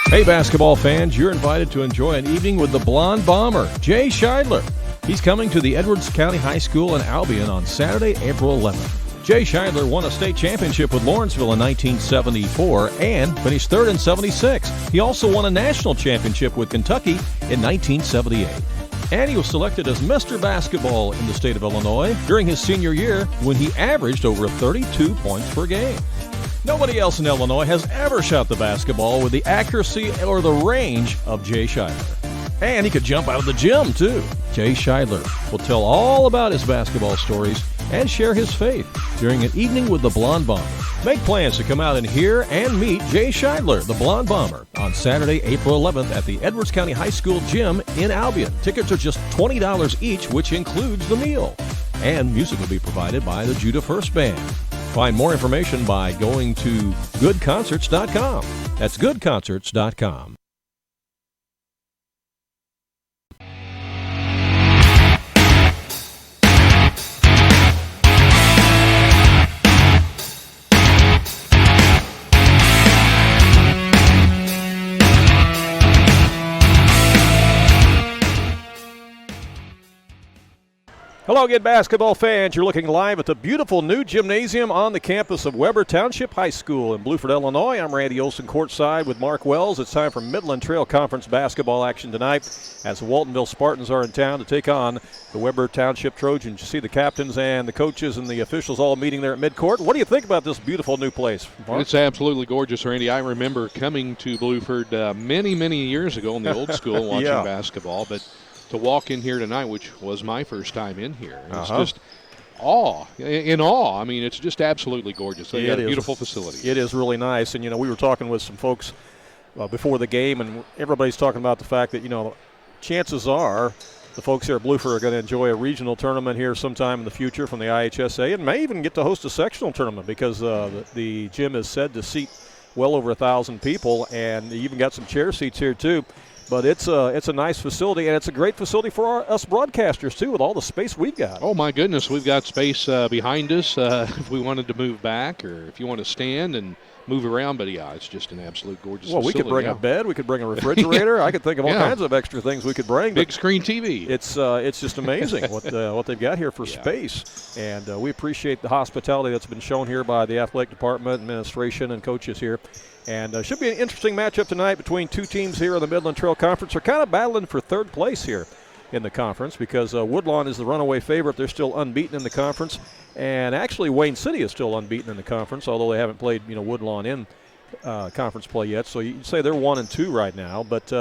Hey, basketball fans, you're invited to enjoy an evening with the Blonde Bomber, Jay Scheidler. He's coming to the Edwards County High School in Albion on Saturday, April 11th. Jay Scheidler won a state championship with Lawrenceville in 1974 and finished third in 76. He also won a national championship with Kentucky in 1978. And he was selected as Mr. Basketball in the state of Illinois during his senior year when he averaged over 32 points per game. Nobody else in Illinois has ever shot the basketball with the accuracy or the range of Jay Scheidler. And he could jump out of the gym, too. Jay Scheidler will tell all about his basketball stories and share his faith during an evening with the Blonde Bomber. Make plans to come out and hear and meet Jay Scheidler, the Blonde Bomber, on Saturday, April 11th at the Edwards County High School Gym in Albion. Tickets are just $20 each, which includes the meal. And music will be provided by the Judah First Band. Find more information by going to goodconcerts.com. That's goodconcerts.com. Hello again, basketball fans. You're looking live at the beautiful new gymnasium on the campus of Webber Township High School in Bluford, Illinois. I'm Randy Olson courtside with Mark Wells. It's time for Midland Trail Conference basketball action tonight as the Waltonville Spartans are in town to take on the Webber Township Trojans. You see the captains and the coaches and the officials all meeting there at midcourt. What do you think about this beautiful new place, Mark? It's absolutely gorgeous, Randy. I remember coming to Bluford many, many years ago in the old school watching basketball, but to walk in here tonight, which was my first time in here, it's just in awe. I mean, it's just absolutely gorgeous. They got a beautiful facility. It is really nice. And, we were talking with some folks before the game, and everybody's talking about the fact that, chances are the folks here at Bluford are going to enjoy a regional tournament here sometime in the future from the IHSA and may even get to host a sectional tournament because the gym is said to seat well over 1,000 people, and you even got some chair seats here too. But it's a nice facility, and it's a great facility for us broadcasters, too, with all the space we've got. Oh, my goodness. We've got space behind us if we wanted to move back or if you want to stand and move around. But, yeah, it's just an absolute gorgeous facility. Well, we could bring a bed. We could bring a refrigerator. I could think of all kinds of extra things we could bring. Big screen TV. It's just amazing what they've got here for space. And we appreciate the hospitality that's been shown here by the athletic department, administration, and coaches here. And should be an interesting matchup tonight between two teams here in the Midland Trail Conference. They're kind of battling for third place here in the conference because Woodlawn is the runaway favorite. They're still unbeaten in the conference. And actually Wayne City is still unbeaten in the conference, although they haven't played Woodlawn in conference play yet. So you'd say they're 1-2 right now. But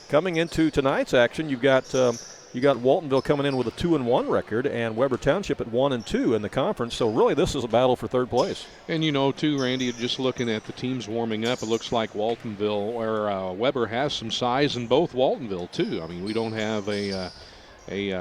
coming into tonight's action, you got Waltonville coming in with a 2-1 record and Webber Township at 1-2 in the conference. So really this is a battle for third place. And too, Randy, just looking at the teams warming up, it looks like Waltonville or Webber has some size in both Waltonville too. I mean, we don't have a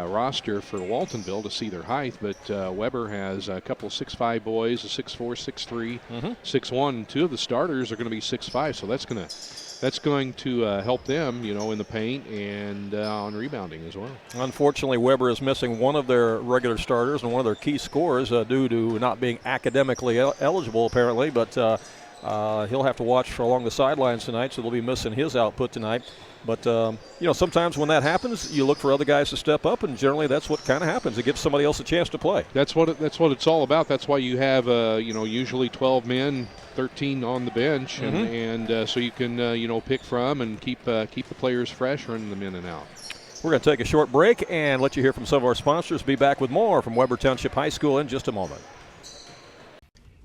roster for Waltonville to see their height, but Webber has a couple of 6'5" boys, a 6'4", 6'3", 6'1". Two of the starters are going to be 6'5", so that's going to help them, in the paint and on rebounding as well. Unfortunately, Webber is missing one of their regular starters and one of their key scorers due to not being academically eligible, apparently. But he'll have to watch along the sidelines tonight, so they'll be missing his output tonight. But, sometimes when that happens, you look for other guys to step up, and generally that's what kind of happens. It gives somebody else a chance to play. That's what it's all about. That's why you have, usually 12 men, 13 on the bench, and so you can, pick from and keep the players fresh, running them in and out. We're going to take a short break and let you hear from some of our sponsors. Be back with more from Webber Township High School in just a moment.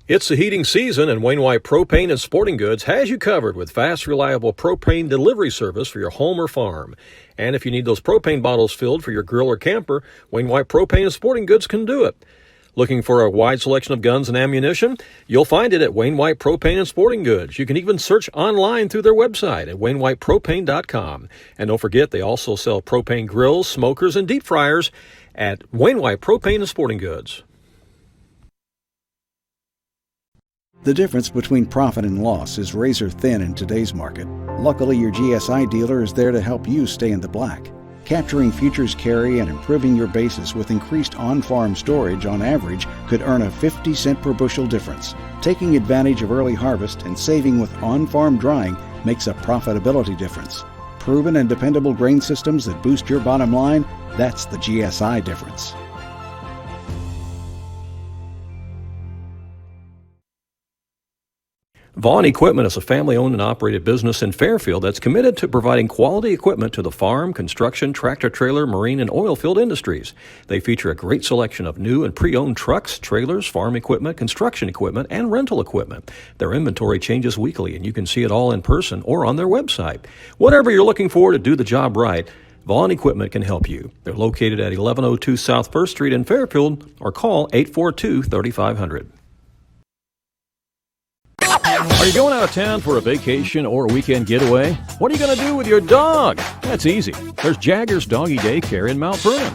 It's the heating season, and Wainwright Propane and Sporting Goods has you covered with fast, reliable propane delivery service for your home or farm. And if you need those propane bottles filled for your grill or camper, Wainwright Propane and Sporting Goods can do it. Looking for a wide selection of guns and ammunition? You'll find it at Wainwright Propane and Sporting Goods. You can even search online through their website at wainwrightpropane.com. And don't forget, they also sell propane grills, smokers, and deep fryers at Wainwright Propane and Sporting Goods. The difference between profit and loss is razor thin in today's market. Luckily, your GSI dealer is there to help you stay in the black. Capturing futures carry and improving your basis with increased on-farm storage on average could earn a 50-cent per bushel difference. Taking advantage of early harvest and saving with on-farm drying makes a profitability difference. Proven and dependable grain systems that boost your bottom line, that's the GSI difference. Vaughn Equipment is a family-owned and operated business in Fairfield that's committed to providing quality equipment to the farm, construction, tractor-trailer, marine, and oil field industries. They feature a great selection of new and pre-owned trucks, trailers, farm equipment, construction equipment, and rental equipment. Their inventory changes weekly, and you can see it all in person or on their website. Whatever you're looking for to do the job right, Vaughn Equipment can help you. They're located at 1102 South 1st Street in Fairfield, or call 842-3500. Are you going out of town for a vacation or a weekend getaway? What are you going to do with your dog? That's easy. There's Jaggers Doggy Daycare in Mount Vernon.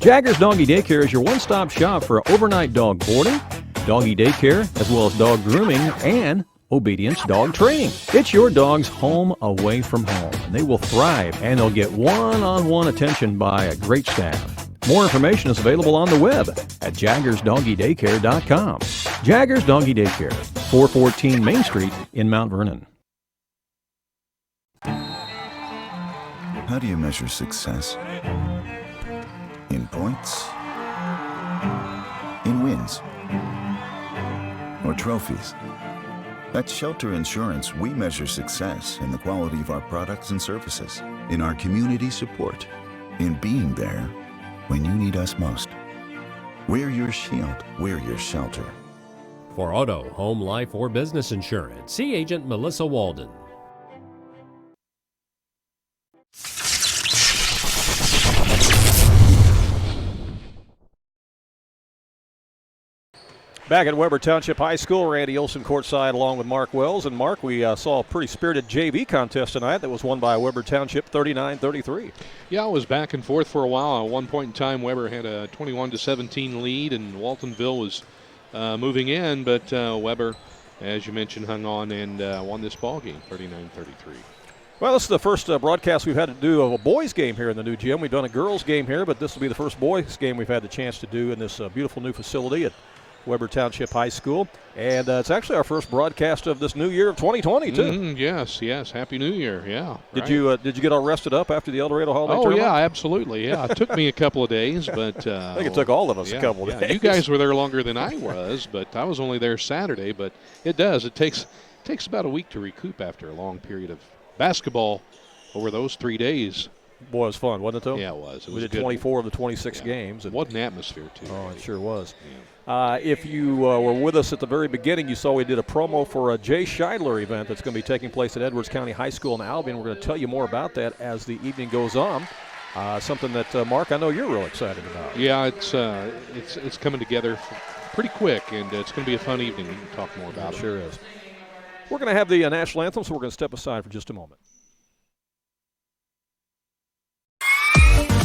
Jaggers Doggy Daycare is your one-stop shop for overnight dog boarding, doggy daycare, as well as dog grooming and obedience dog training. It's your dog's home away from home, and they will thrive, and they'll get one-on-one attention by a great staff. More information is available on the web at jaggersdoggydaycare.com. Jaggers Doggy Daycare, 414 Main Street in Mount Vernon. How do you measure success? In points? In wins? Or trophies? At Shelter Insurance, we measure success in the quality of our products and services, in our community support, in being there when you need us most. We're your shield. We're your shelter. For auto, home, life, or business insurance, see Agent Melissa Walden. Back at Webber Township High School, Randy Olson courtside along with Mark Wells. And Mark, we saw a pretty spirited JV contest tonight that was won by Webber Township 39-33. Yeah, it was back and forth for a while. At one point in time, Webber had a 21-17 lead, and Waltonville was moving in, but Webber, as you mentioned, hung on and won this ball game, 39-33. Well, this is the first broadcast we've had to do of a boys' game here in the new gym. We've done a girls' game here, but this will be the first boys' game we've had the chance to do in this beautiful new facility at Webber Township High School. And it's actually our first broadcast of this new year of 2020, too. Yes. Happy New Year, yeah. Did you get all rested up after the El Dorado Holiday Tournament? Yeah, absolutely, yeah. It took me a couple of days, but... I think it took all of us a couple of days. You guys were there longer than I was, but I was only there Saturday. But it does. It takes about a week to recoup after a long period of basketball over those 3 days. Boy, it was fun, wasn't it, though? Yeah, it was. We did 24 of the 26 games. And what an atmosphere, too. Oh, it sure was. Yeah. If you were with us at the very beginning, you saw we did a promo for a Jay Scheidler event that's going to be taking place at Edwards County High School in Albion. We're going to tell you more about that as the evening goes on. Something that, Mark, I know you're real excited about. Yeah, it's coming together pretty quick, and it's going to be a fun evening. We can talk more about it. It sure is. We're going to have the national anthem, so we're going to step aside for just a moment.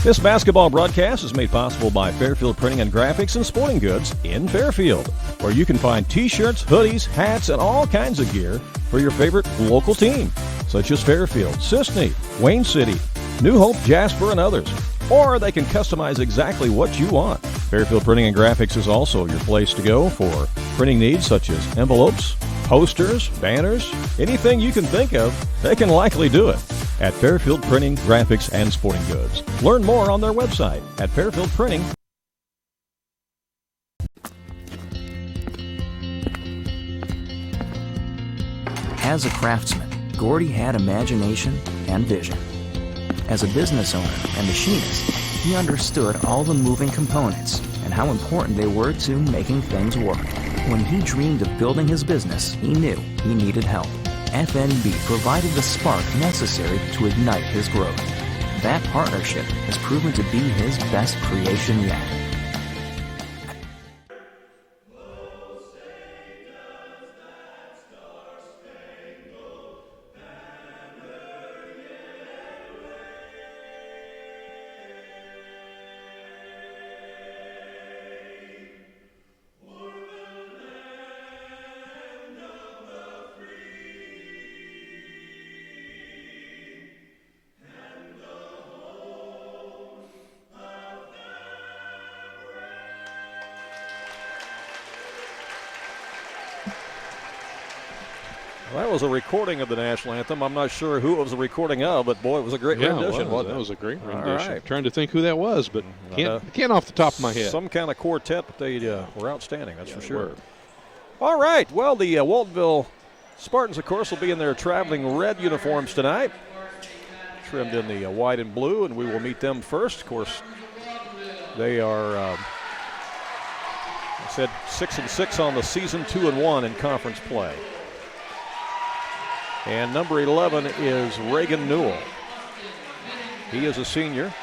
This basketball broadcast is made possible by Fairfield Printing and Graphics and Sporting Goods in Fairfield, where you can find T-shirts, hoodies, hats, and all kinds of gear for your favorite local team, such as Fairfield, Sisney, Wayne City, New Hope, Jasper, and others. Or they can customize exactly what you want. Fairfield Printing and Graphics is also your place to go for printing needs such as envelopes, posters, banners, anything you can think of, they can likely do it at Fairfield Printing, Graphics, and Sporting Goods. Learn more on their website at Fairfield Printing. As a craftsman, Gordy had imagination and vision. As a business owner and machinist, he understood all the moving components and how important they were to making things work. When he dreamed of building his business, he knew he needed help. FNB provided the spark necessary to ignite his growth. That partnership has proven to be his best creation yet. Well, that was a recording of the national anthem. I'm not sure who it was a recording of, but boy, it was a great rendition, wasn't it? That was a great rendition. All right. Trying to think who that was, but can't off the top of my head. Some kind of quartet, but they were outstanding, that's for sure. All right, well, the Waltonville Spartans, of course, will be in their traveling red uniforms tonight, trimmed in the white and blue, and we will meet them first. Of course, they are, I said, 6-6 on the season, 2-1 in conference play. And number 11 is Reagan Newell. He is a senior.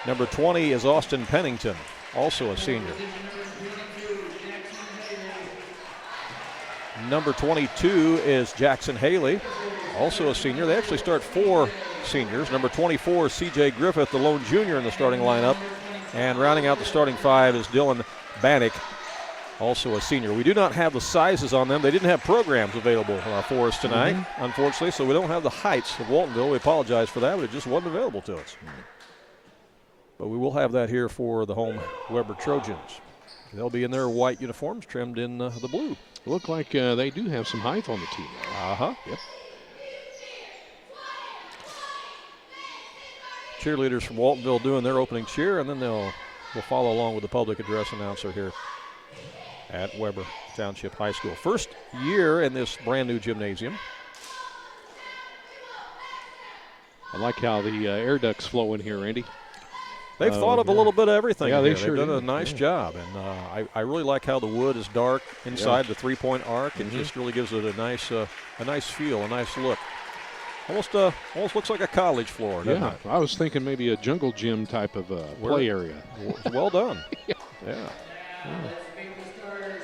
Number 20 is Austin Pennington, also a senior. Number 22 is Jackson Haley, also a senior. They actually start 4 seniors. Number 24 is C.J. Griffith, the lone junior in the starting lineup. And rounding out the starting 5 is Dylan Bannock, also a senior. We do not have the sizes on them. They didn't have programs available for us tonight, unfortunately, so we don't have the heights of Waltonville. We apologize for that, but it just wasn't available to us. But we will have that here for the home Webber Trojans. They'll be in their white uniforms trimmed in the blue. Look like they do have some height on the team. Yep. Cheerleaders from Waltonville doing their opening cheer, and then we'll follow along with the public address announcer here at Webber Township High School. First year in this brand new gymnasium. I like how the air ducts flow in here, Randy. They've thought of a little bit of everything. Yeah, they've sure done a nice job, and I really like how the wood is dark inside the three-point arc. It just really gives it a nice feel, a nice look. Almost looks like a college floor, doesn't it? I was thinking maybe a jungle gym type of play area. Well done. Yeah.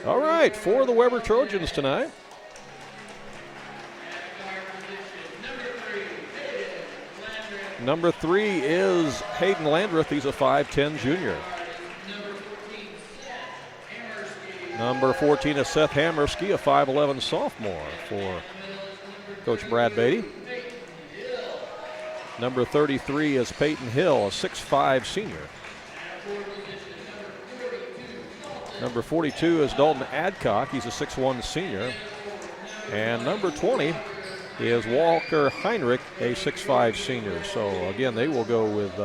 All right, for the Webber Trojans tonight. Number 3 is Hayden Landreth. He's a 5'10 junior. Number 14 is Seth Hammersky, a 5'11 sophomore for Coach Brad Beatty. Number 33 is Peyton Hill, a 6'5 senior. Number 42 is Dalton Adcock. He's a 6'1 senior. And number 20 is Walker Heinrich, a 6'5 senior. So, again, they will go with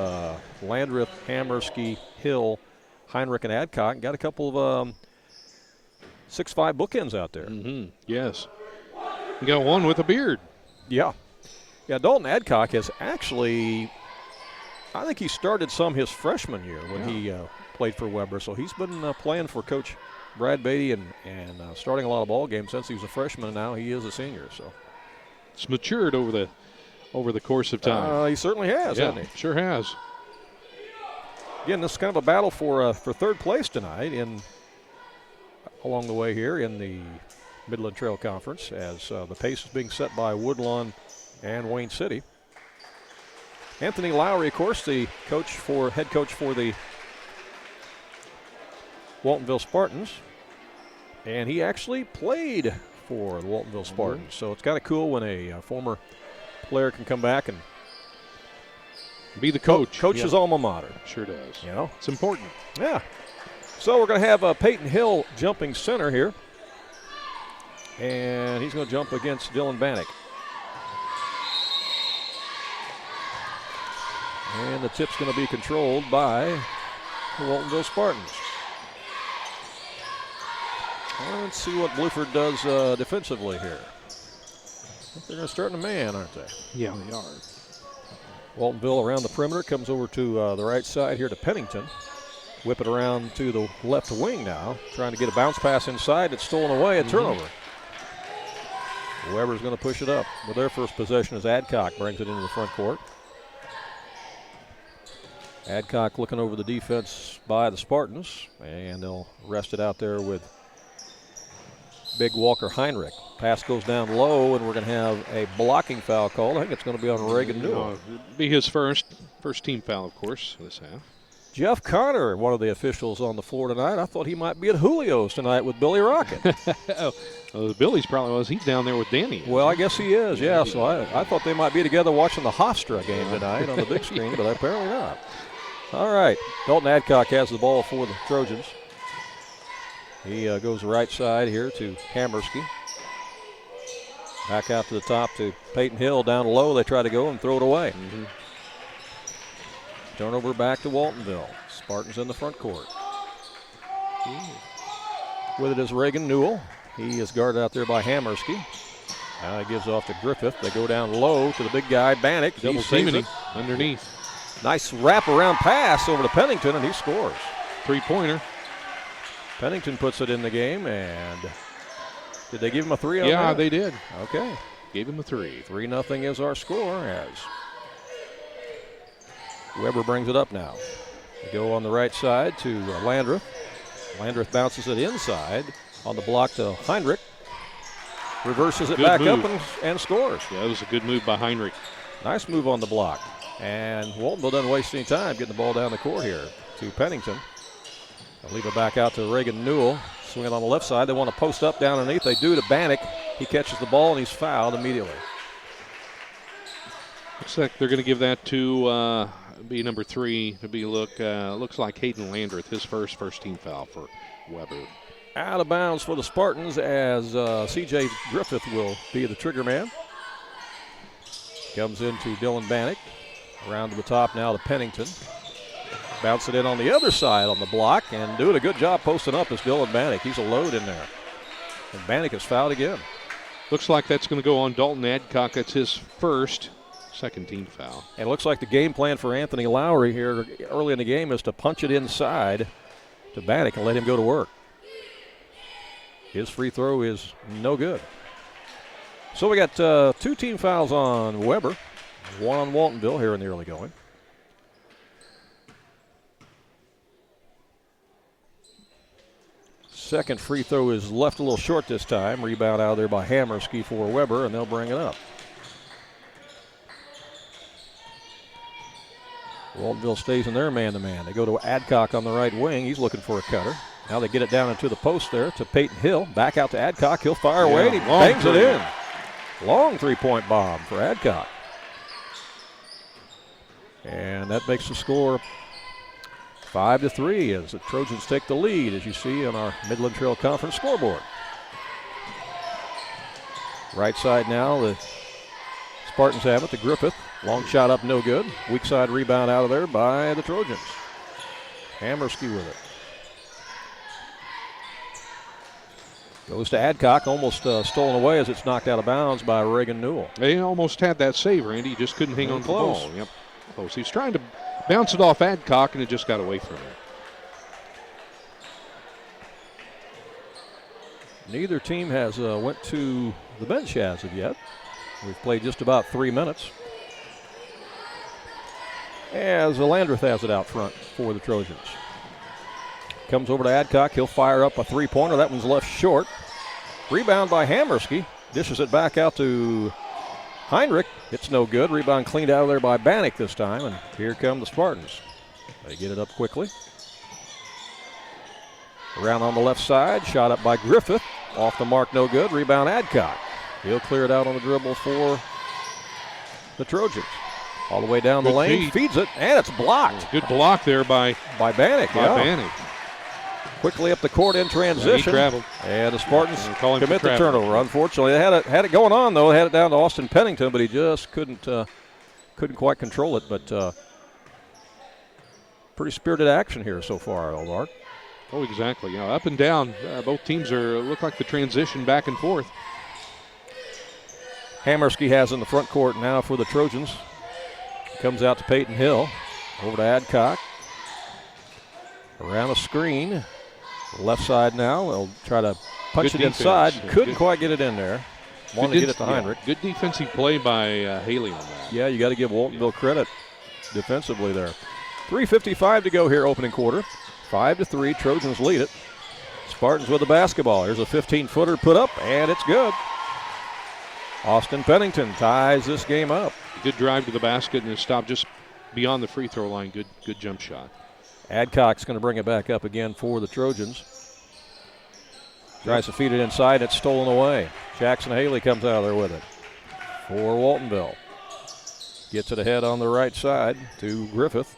Landreth, Hammersky, Hill, Heinrich, and Adcock. Got a couple of 6'5 bookends out there. Yes. You got one with a beard. Yeah. Yeah, Dalton Adcock has actually, I think he started some his freshman year when he played for Webber. So he's been playing for Coach Brad Beatty and starting a lot of ball games since he was a freshman, and now he is a senior. So it's matured over the course of time. He certainly has, hasn't he? Sure has. Again, this is kind of a battle for third place tonight along the way here in the Midland Trail Conference, as the pace is being set by Woodlawn and Wayne City. Anthony Lowry, of course, the head coach for the Waltonville Spartans, and he actually played for the Waltonville Spartans. So it's kind of cool when a former player can come back and be the coach. Coach his alma mater. Sure does. You know, it's important. Yeah. So we're going to have Peyton Hill jumping center here, and he's going to jump against Dylan Bannock. And the tip's going to be controlled by the Waltonville Spartans. Let's see what Bluford does defensively here. They're going to start in a man, aren't they? Yeah, they are. Waltonville around the perimeter, comes over to the right side here to Pennington. Whip it around to the left wing now, trying to get a bounce pass inside. It's stolen away, a turnover. Webber's going to push it up with their first possession as Adcock brings it into the front court. Adcock looking over the defense by the Spartans, and they'll rest it out there with big Walker Heinrich. Pass goes down low, and we're going to have a blocking foul called. I think it's going to be on Reagan Newell. Be his first team foul, of course, this half. Jeff Connor, one of the officials on the floor tonight. I thought he might be at Julio's tonight with Billy Rocket. Billy's probably was. He's down there with Danny. Well, I guess he is, yeah. So I thought they might be together watching the Hofstra game tonight on the big screen, but apparently not. All right, Dalton Adcock has the ball for the Trojans. He goes right side here to Hammersky. Back out to the top to Peyton Hill. Down low, they try to go and throw it away. Turnover back to Waltonville. Spartans in the front court. With it is Reagan Newell. He is guarded out there by Hammersky. Now he gives off to Griffith. They go down low to the big guy, Bannock. Double teaming underneath. Nice wraparound pass over to Pennington, and he scores. Three-pointer. Pennington puts it in the game, and did they give him a 3 on Yeah, that? they did. Okay. Gave him a 3. 3-0 is our score as Webber brings it up now. They go on the right side to Landreth. Landreth bounces it inside on the block to Heinrich. Reverses it Good back move. up and scores. Yeah, it was a good move by Heinrich. Nice move on the block. And Waltonville doesn't waste any time getting the ball down the court here to Pennington. They'll leave it back out to Reagan Newell. Swing it on the left side. They want to post up down underneath. They do to Bannock. He catches the ball and he's fouled immediately. Looks like they're going to give that to be number 3. To be looks like Hayden Landreth, his first team foul for Webber. Out of bounds for the Spartans as C.J. Griffith will be the trigger man. Comes into Dylan Bannock. Around to the top now to Pennington. Bounce it in on the other side on the block and doing a good job posting up is Dylan Bannock. He's a load in there. And Bannock is fouled again. Looks like that's going to go on Dalton Adcock. That's his second team foul. And it looks like the game plan for Anthony Lowry here early in the game is to punch it inside to Bannock and let him go to work. His free throw is no good. So we got 2 team fouls on Webber, 1 on Waltonville here in the early going. Second free throw is left a little short this time. Rebound out of there by Hammersky for Webber, and they'll bring it up. Waltonville stays in their man-to-man. They go to Adcock on the right wing. He's looking for a cutter. Now they get it down into the post there to Peyton Hill. Back out to Adcock. He'll fire away, and he bangs it in. Long three-point bomb for Adcock. And that makes the score 5-3 as the Trojans take the lead, as you see on our Midland Trail Conference scoreboard. Right side now, the Spartans have it to Griffith. Long shot up, no good. Weak side rebound out of there by the Trojans. Hammersky with it. Goes to Adcock, almost stolen away as it's knocked out of bounds by Reagan Newell. They almost had that save, Randy. He just couldn't hang on to the Close. ball. Yep, close. He was trying to bounce it off Adcock, and it just got away from him. Neither team has went to the bench as of yet. We've played just about 3 minutes. As Landreth has it out front for the Trojans. Comes over to Adcock. He'll fire up a three-pointer. That one's left short. Rebound by Hammersky. Dishes it back out to Heinrich. It's no good. Rebound cleaned out of there by Bannock this time. And here come the Spartans. They get it up quickly. Around on the left side. Shot up by Griffith. Off the mark, no good. Rebound Adcock. He'll clear it out on the dribble for the Trojans. All the way down the lane. Feeds it, and it's blocked. Good block there by Bannock. Bannock. Quickly up the court in transition. He traveled. And the Spartans commit the traveling. turnover. Unfortunately, they had it going on, though. They had it down to Austin Pennington, but he just couldn't quite control it. But pretty spirited action here so far, Elmar. Oh, exactly. Yeah, up and down. Both teams look like the transition back and forth. Hammersky has in the front court now for the Trojans. Comes out to Peyton Hill. Over to Adcock. Around a screen. Left side now. They'll try to punch Good it defense. inside. Yeah, Couldn't quite get it in there. Wanted to get it to Heinrich. Good defensive play by Haley on that. Yeah, you got to give Waltonville credit defensively there. 3:55 to go here, opening quarter. 5-3. Trojans lead it. Spartans with the basketball. Here's a 15-footer put up, and it's good. Austin Pennington ties this game up. Good drive to the basket and a stop just beyond the free throw line. Good jump shot. Adcock's going to bring it back up again for the Trojans. Tries to feed it inside. It's stolen away. Jackson Haley comes out of there with it for Waltonville. Gets it ahead on the right side to Griffith.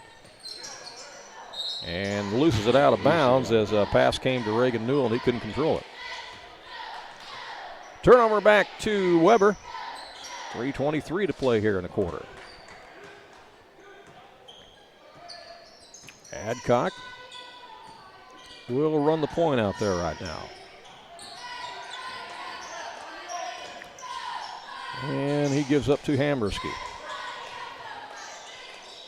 And loses it out of bounds as a pass came to Reagan Newell, and he couldn't control it. Turnover back to Webber. 3:23 to play here in the quarter. Adcock will run the point out there right now. And he gives up to Hammerski.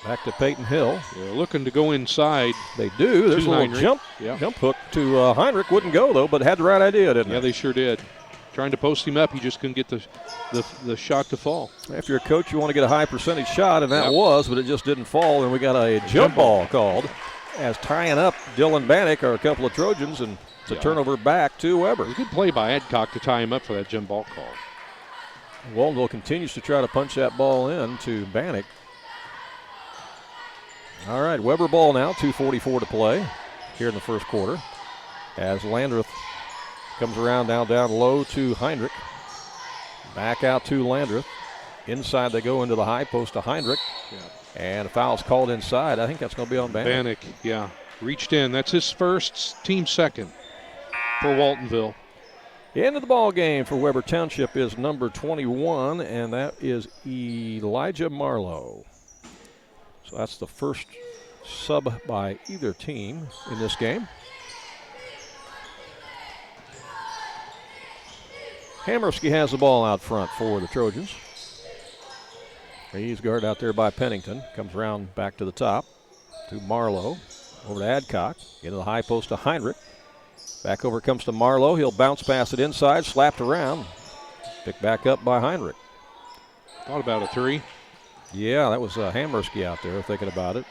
Back to Peyton Hill. They're looking to go inside. They do. There's a little jump hook to Heinrich. Wouldn't go, though, but had the right idea, didn't they? Yeah, they sure did. Trying to post him up, he just couldn't get the shot to fall. If you're a coach, you want to get a high percentage shot, and that was, but it just didn't fall, and we got a jump ball called as tying up Dylan Bannock or a couple of Trojans, and it's a turnover back to Webber. It was a good play by Adcock to tie him up for that jump ball call. Waltonville continues to try to punch that ball in to Bannock. All right, Webber ball now, 2:44 to play here in the first quarter. As Landreth comes around now down low to Heinrich. Back out to Landreth. Inside they go into the high post to Heinrich. And a foul's called inside. I think that's going to be on Bannock. Bannock, reached in. That's his first, team second for Waltonville. Into the ball game for Webber Township is number 21, and that is Elijah Marlowe. So that's the first sub by either team in this game. Hammerski has the ball out front for the Trojans. He's guarded out there by Pennington. Comes around back to the top to Marlowe. Over to Adcock. Into the high post to Heinrich. Back over comes to Marlowe. He'll bounce past it inside, slapped around. Picked back up by Heinrich. Thought about a three. Yeah, that was Hammerski out there thinking about it.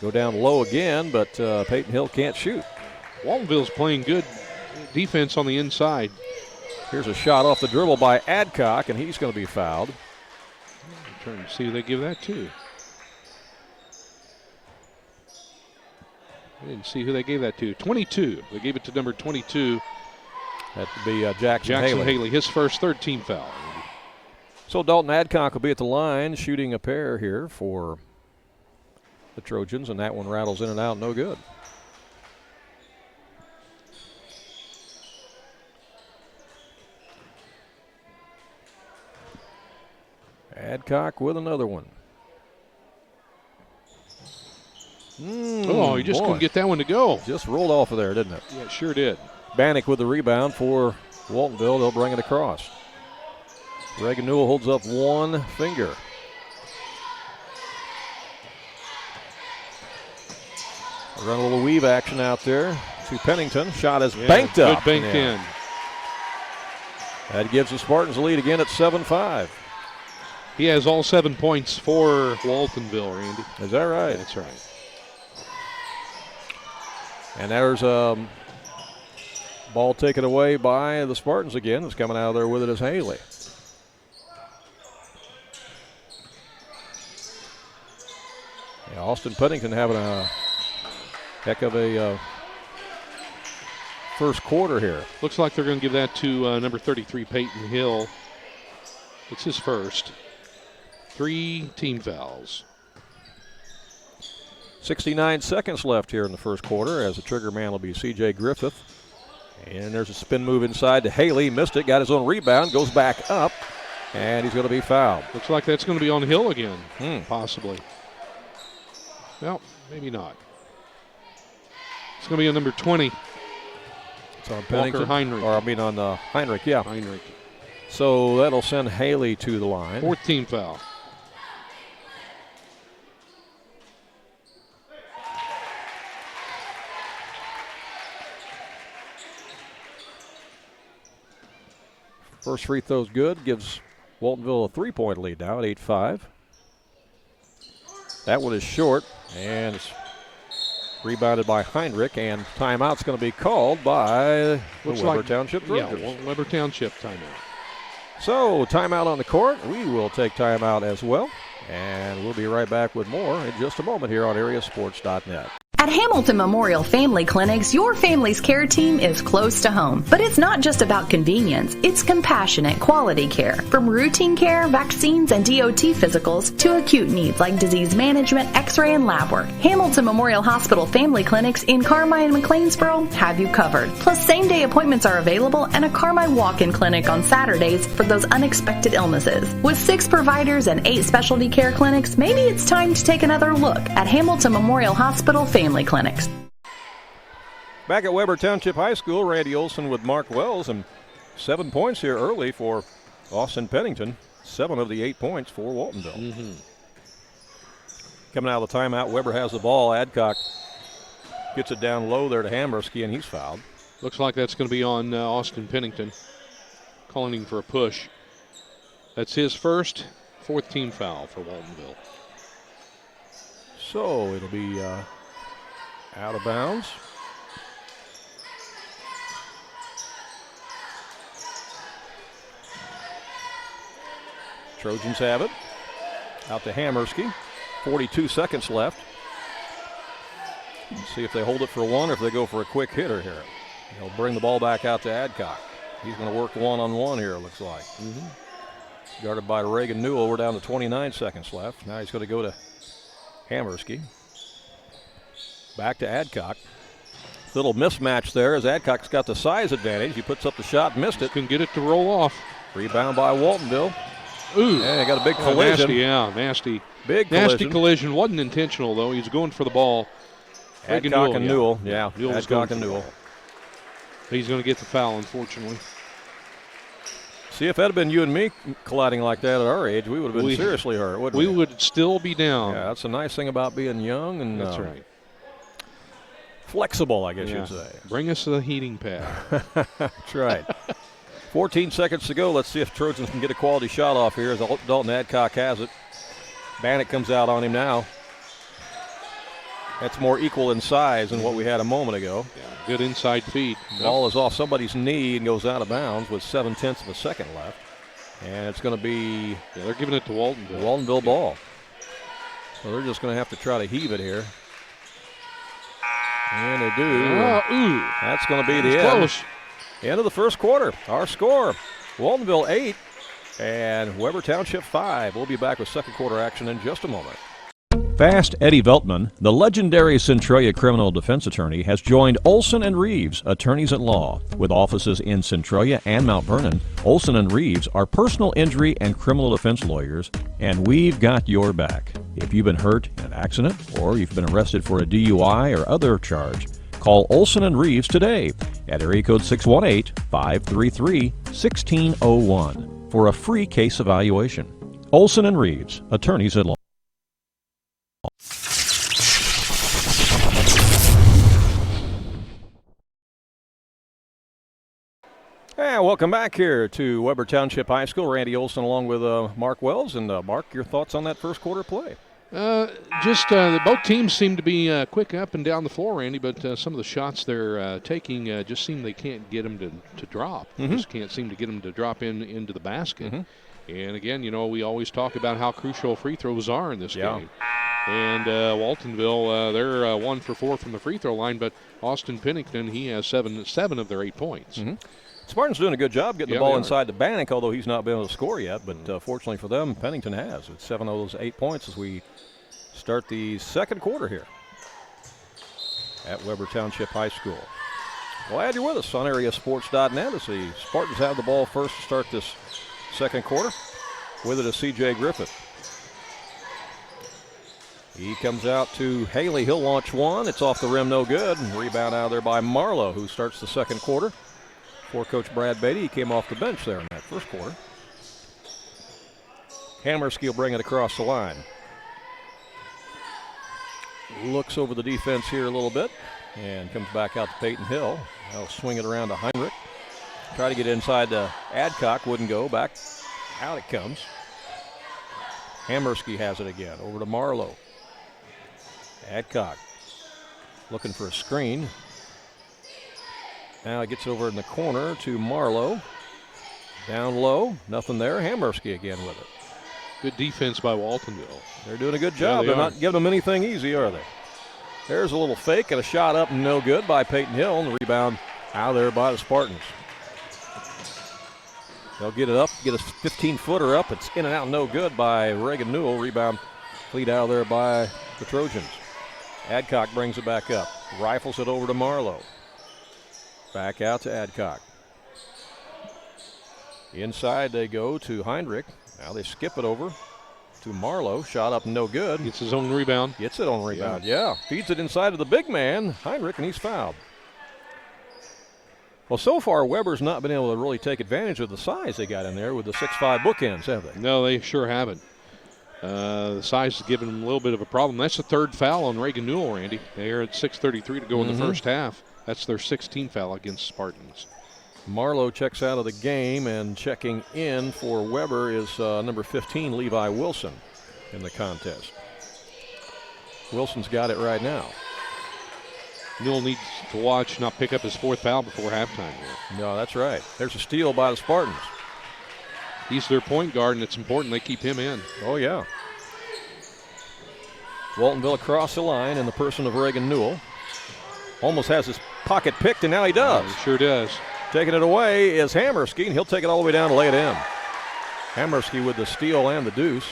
Go down low again, but Peyton Hill can't shoot. Waltonville's playing good defense on the inside. Here's a shot off the dribble by Adcock, and he's going to be fouled. I'm trying to see who they give that to. I didn't see who they gave that to. 22. They gave it to number 22. That would be Jackson Haley. His first third-team foul. So Dalton Adcock will be at the line shooting a pair here for the Trojans, and that one rattles in and out, no good. Adcock with another one. He just couldn't get that one to go. Just rolled off of there, didn't it? Yeah, it sure did. Bannock with the rebound for Waltonville. They'll bring it across. Reagan Newell holds up one finger. They run a little weave action out there to Pennington. Shot is banked up. Good banked in. That gives the Spartans the lead again at 7-5. He has all 7 points for Waltonville, Randy. Is that right? That's right. And there's a ball taken away by the Spartans again. It's coming out of there with it is Haley. Yeah, Austin Pennington having a heck of a first quarter here. Looks like they're going to give that to number 33, Peyton Hill. It's his first. 3 team fouls. 69 seconds left here in the first quarter as the trigger man will be C.J. Griffith. And there's a spin move inside to Haley. Missed it, got his own rebound, goes back up, and he's going to be fouled. Looks like that's going to be on Hill again, possibly. Well, maybe not. It's going to be on number 20. It's on Pennington. Heinrich. Or I mean on Heinrich, yeah. Heinrich. So that'll send Haley to the line. 4th team foul. First free throw's good. Gives Waltonville a 3-point lead now at 8-5. That one is short, and it's rebounded by Heinrich, and timeout's going to be called by the Webber Township Trojans. Yeah, Webber Township timeout. So, timeout on the court. We will take timeout as well, and we'll be right back with more in just a moment here on AreaSports.net. At Hamilton Memorial Family Clinics, your family's care team is close to home. But it's not just about convenience, it's compassionate, quality care. From routine care, vaccines, and DOT physicals to acute needs like disease management, x-ray, and lab work, Hamilton Memorial Hospital Family Clinics in Carmine and McLeansboro have you covered. Plus, same-day appointments are available and a Carmine walk-in clinic on Saturdays for those unexpected illnesses. With 6 providers and 8 specialty care clinics, maybe it's time to take another look at Hamilton Memorial Hospital Family Clinics. Back at Webber Township High School, Randy Olson with Mark Wells, and 7 points here early for Austin Pennington. 7 of the 8 points for Waltonville. Coming out of the timeout, Webber has the ball. Adcock gets it down low there to Hammersky, and he's fouled. Looks like that's going to be on Austin Pennington, calling him for a push. That's his first, 4th team foul for Waltonville. So it'll be out of bounds. Trojans have it. Out to Hammersky. 42 seconds left. Let's see if they hold it for one or if they go for a quick hitter here. He'll bring the ball back out to Adcock. He's going to work one-on-one here, it looks like. Guarded by Reagan Newell. We're down to 29 seconds left. Now he's going to go to Hammersky. Back to Adcock. Little mismatch there as Adcock's got the size advantage. He puts up the shot, missed it. Can get it to roll off. Rebound by Waltonville. Ooh. And got a big collision. Nasty. Big collision. Nasty collision. Wasn't intentional, though. He's going for the ball. Adcock and Newell. Yeah, Adcock and Newell. He's going to get the foul, unfortunately. See, if that had been you and me colliding like that at our age, we would have been seriously hurt, wouldn't we? We would still be down. Yeah, that's the nice thing about being young and that's right. Flexible, I guess you'd say. Bring us the heating pad. That's right. 14 seconds to go. Let's see if Trojans can get a quality shot off here as Dalton Adcock has it. Bannock comes out on him now. That's more equal in size than what we had a moment ago. Yeah, good inside feed. Ball is off somebody's knee and goes out of bounds with 7/10 of a second left. And it's going to be... Yeah, they're giving it to Waltonville. Waltonville ball. So they're just going to have to try to heave it here. And they do. That's going to be the end. Close. End of the first quarter. Our score, Waltonville 8 and Webber Township 5. We'll be back with second quarter action in just a moment. Fast Eddie Veltman, the legendary Centralia criminal defense attorney, has joined Olson & Reeves, attorneys at law. With offices in Centralia and Mount Vernon, Olson & Reeves are personal injury and criminal defense lawyers, and we've got your back. If you've been hurt in an accident or you've been arrested for a DUI or other charge, call Olson & Reeves today at area code 618-533-1601 for a free case evaluation. Olson & Reeves, attorneys at law. And welcome back here to Webber Township High School. Randy Olson along with Mark Wells. And Mark, your thoughts on that first quarter play? Both teams seem to be quick up and down the floor, Randy, but some of the shots they're taking just seem they can't get them to drop. Just can't seem to get them to drop into the basket. And again, we always talk about how crucial free throws are in this game. And Waltonville, they're 1 for 4 from the free throw line, but Austin Pennington, he has seven of their 8 points. Spartans doing a good job getting the ball inside the Bannock, although he's not been able to score yet. But fortunately for them, Pennington has with 7 of those 8 points as we start the second quarter here at Webber Township High School. Glad you're with us on AreaSports.net as the Spartans have the ball first to start this second quarter. With it is C.J. Griffith. He comes out to Haley. He'll launch one. It's off the rim, no good. And rebound out of there by Marlowe, who starts the second quarter. For Coach Brad Beatty, he came off the bench there in that first quarter. Hammersky will bring it across the line. Looks over the defense here a little bit and comes back out to Peyton Hill. They'll swing it around to Heinrich. Try to get inside to Adcock, wouldn't go. Back out it comes. Hammersky has it again, over to Marlowe. Adcock looking for a screen. Now he gets over in the corner to Marlowe. Down low, nothing there. Hammersky again with it. Good defense by Waltonville. They're doing a good job. They're not giving them anything easy, are they? There's a little fake and a shot up, no good by Peyton Hill, and the rebound out there by the Spartans. They'll get it up, get a 15-footer up. It's in and out, no good by Reagan Newell. Rebound cleat out there by the Trojans. Adcock brings it back up, rifles it over to Marlowe. Back out to Adcock. Inside they go to Heinrich. Now they skip it over to Marlowe. Shot up, no good. Gets his own rebound. Gets it on rebound, yeah. Feeds it inside of the big man, Heinrich, and he's fouled. Well, so far, Webber's not been able to really take advantage of the size they got in there with the 6'5" bookends, have they? No, they sure haven't. The size has given them a little bit of a problem. That's the third foul on Reagan Newell, Randy. They're at 6:33 to go in the first half. That's their 16th foul against Spartans. Marlowe checks out of the game, and checking in for Webber is number 15, Levi Wilson, in the contest. Wilson's got it right now. Newell needs to watch, not pick up his fourth foul before halftime here. No, that's right. There's a steal by the Spartans. He's their point guard, and it's important they keep him in. Oh, yeah. Waltonville across the line in the person of Reagan Newell. Almost has his pocket picked, and now he does. He sure does. Taking it away is Hammerski, and he'll take it all the way down to lay it in. Hammerski with the steal and the deuce.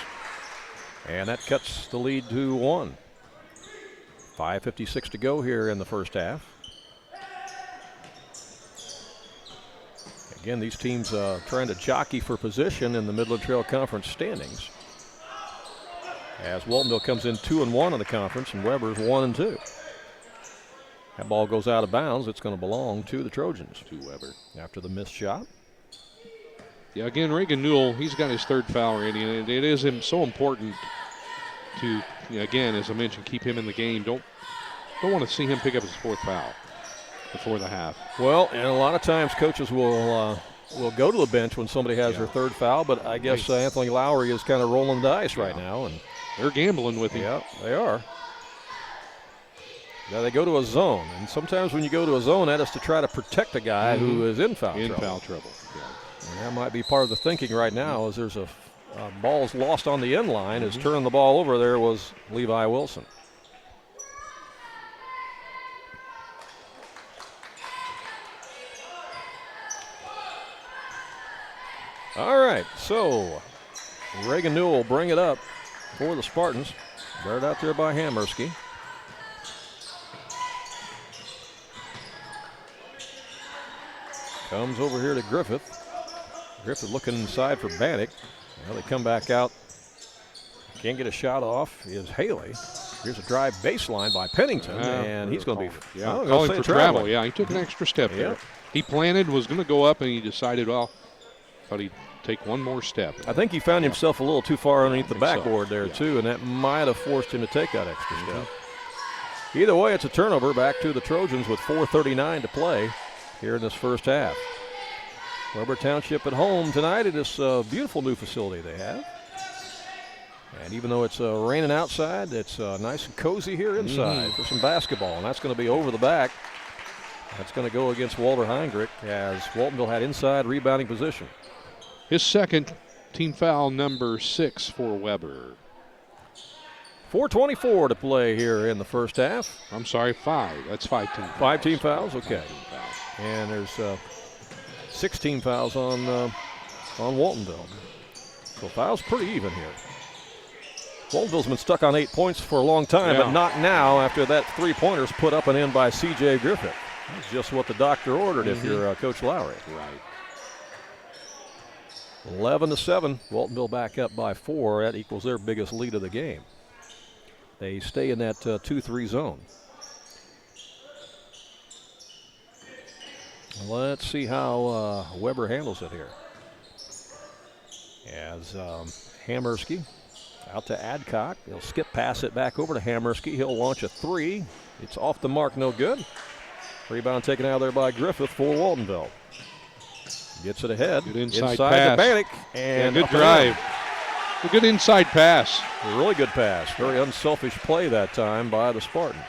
And that cuts the lead to 1. 5:56 to go here in the first half. Again, these teams trying to jockey for position in the Midland Trail Conference standings. As Waltonville comes in 2-1 in the conference, and Webber's 1-2. That ball goes out of bounds. It's going to belong to the Trojans. To Webber. After the missed shot. Yeah, again, Reagan Newell, he's got his third foul, Randy, and it is so important to, again, as I mentioned, keep him in the game. Don't want to see him pick up his fourth foul before the half. Well, and a lot of times coaches will go to the bench when somebody has their third foul, but I guess Anthony Lowry is kind of rolling the dice right now. And they're gambling with him. Yeah, they are. Now they go to a zone, and sometimes when you go to a zone, that is to try to protect a guy who is in foul trouble. In foul trouble, yeah. And that might be part of the thinking right now, as there's a ball's lost on the end line. As turning the ball over there was Levi Wilson. All right, so Reagan Newell will bring it up for the Spartans. Guarded out there by Hammerski. Comes over here to Griffith. Griffith looking inside for Bannock. Now they come back out. Can't get a shot off is Haley. Here's a drive baseline by Pennington, and he's going to be calling for travel. Yeah, he took an extra step there. He planted, was going to go up, and he decided, thought he'd take one more step. I think he found himself a little too far underneath the backboard there, too, and that might have forced him to take that extra step. Either way, it's a turnover back to the Trojans with 4:39 to play here in this first half. Webber Township at home tonight at this beautiful new facility they have. And even though it's raining outside, it's nice and cozy here inside for some basketball. And that's going to be over the back. That's going to go against Walter Heinrich as Waltonville had inside rebounding position. His second team foul, number 6 for Webber. 4:24 to play here in the first half. I'm sorry, 5. That's 5 team fouls. 5 team fouls? Okay. 5 team fouls. And there's 16 fouls on Waltonville. So fouls pretty even here. Waltonville's been stuck on 8 points for a long time, but not now after that three-pointers put up and in by C.J. Griffith. That's just what the doctor ordered if you're Coach Lowry. Right. 11-7. Waltonville back up by 4. That equals their biggest lead of the game. They stay in that 2-3 zone. Let's see how Webber handles it here. As Hammerski out to Adcock. He'll skip pass it back over to Hammerski. He'll launch a 3. It's off the mark, no good. Rebound taken out there by Griffith for Waltonville. Gets it ahead. Good inside pass. To Bannock. And good drive. A good inside pass. A really good pass. Very unselfish play that time by the Spartans.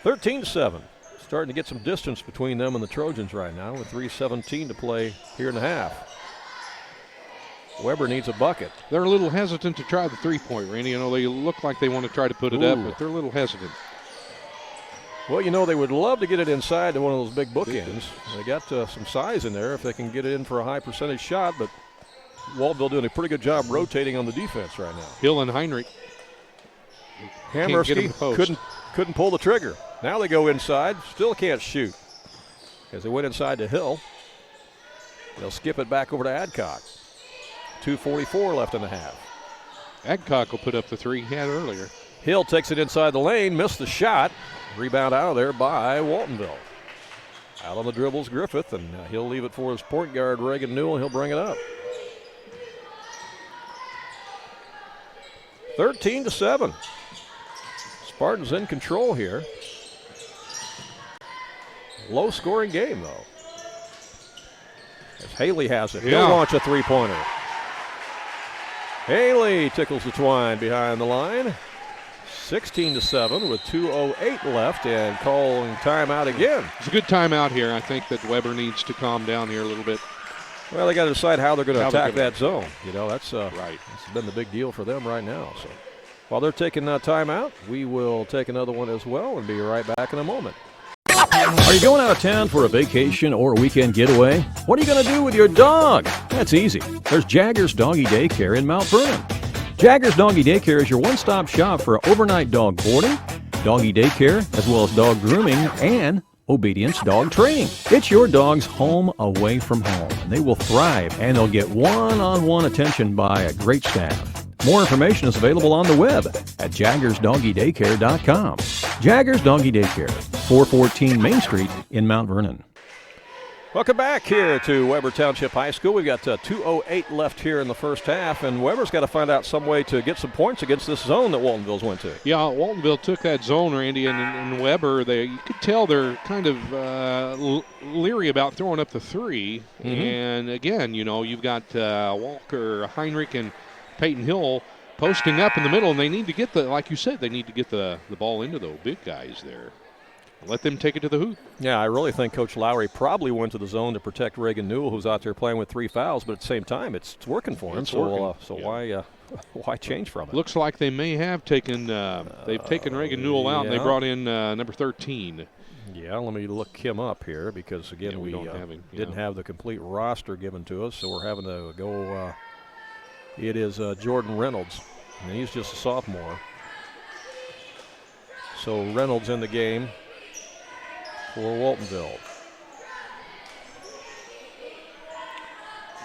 13-7. Starting to get some distance between them and the Trojans right now with 3:17 to play here in the half. Webber needs a bucket. They're a little hesitant to try the three-point, Randy. They look like they want to try to put it up, but they're a little hesitant. Well, they would love to get it inside to one of those big bookends. They got some size in there if they can get it in for a high percentage shot, but Waltonville doing a pretty good job rotating on the defense right now. Hill and Heinrich. Hammerski couldn't pull the trigger. Now they go inside, still can't shoot. As they went inside to Hill, they'll skip it back over to Adcock. 2:44 left in the half. Adcock will put up the three he had earlier. Hill takes it inside the lane, missed the shot. Rebound out of there by Waltonville. Out on the dribbles, Griffith, and he'll leave it for his point guard, Reagan Newell. He'll bring it up. 13-7. Spartans in control here. Low-scoring game, though. As Haley has it. He'll launch a three-pointer. Haley tickles the twine behind the line. 16-7 with 2:08 left and calling timeout again. It's a good timeout here. I think that Webber needs to calm down here a little bit. Well, they got to decide how they're going to attack that zone. That's right. That's been the big deal for them right now. So while they're taking timeout, we will take another one as well and be right back in a moment. Are you going out of town for a vacation or a weekend getaway? What are you going to do with your dog? That's easy. There's Jaggers Doggy Daycare in Mount Vernon. Jaggers Doggy Daycare is your one-stop shop for overnight dog boarding, doggy daycare, as well as dog grooming and obedience dog training. It's your dog's home away from home. They will thrive and they'll get one-on-one attention by a great staff. More information is available on the web at jaggersdoggydaycare.com. Jaggers Doggy Daycare, 414 Main Street in Mount Vernon. Welcome back here to Webber Township High School. We've got 2:08 left here in the first half, and Webber's got to find out some way to get some points against this zone that Waltonville's went to. Yeah, Waltonville took that zone, Randy, and Webber, you could tell they're kind of leery about throwing up the three. Mm-hmm. And again, you've got Walker, Heinrich, and Peyton Hill posting up in the middle, and they need to get like you said, they need to get the ball into the big guys there. Let them take it to the hoop. Yeah, I really think Coach Lowry probably went to the zone to protect Reagan Newell, who's out there playing with 3 fouls, but at the same time, it's working for him. Why change from it? Looks like they may have taken they've taken Reagan Newell out, and they brought in number 13. Yeah, let me look him up here because, again, we didn't have the complete roster given to us, so we're having to go. It is Jordan Reynolds, and he's just a sophomore. So Reynolds in the game for Waltonville.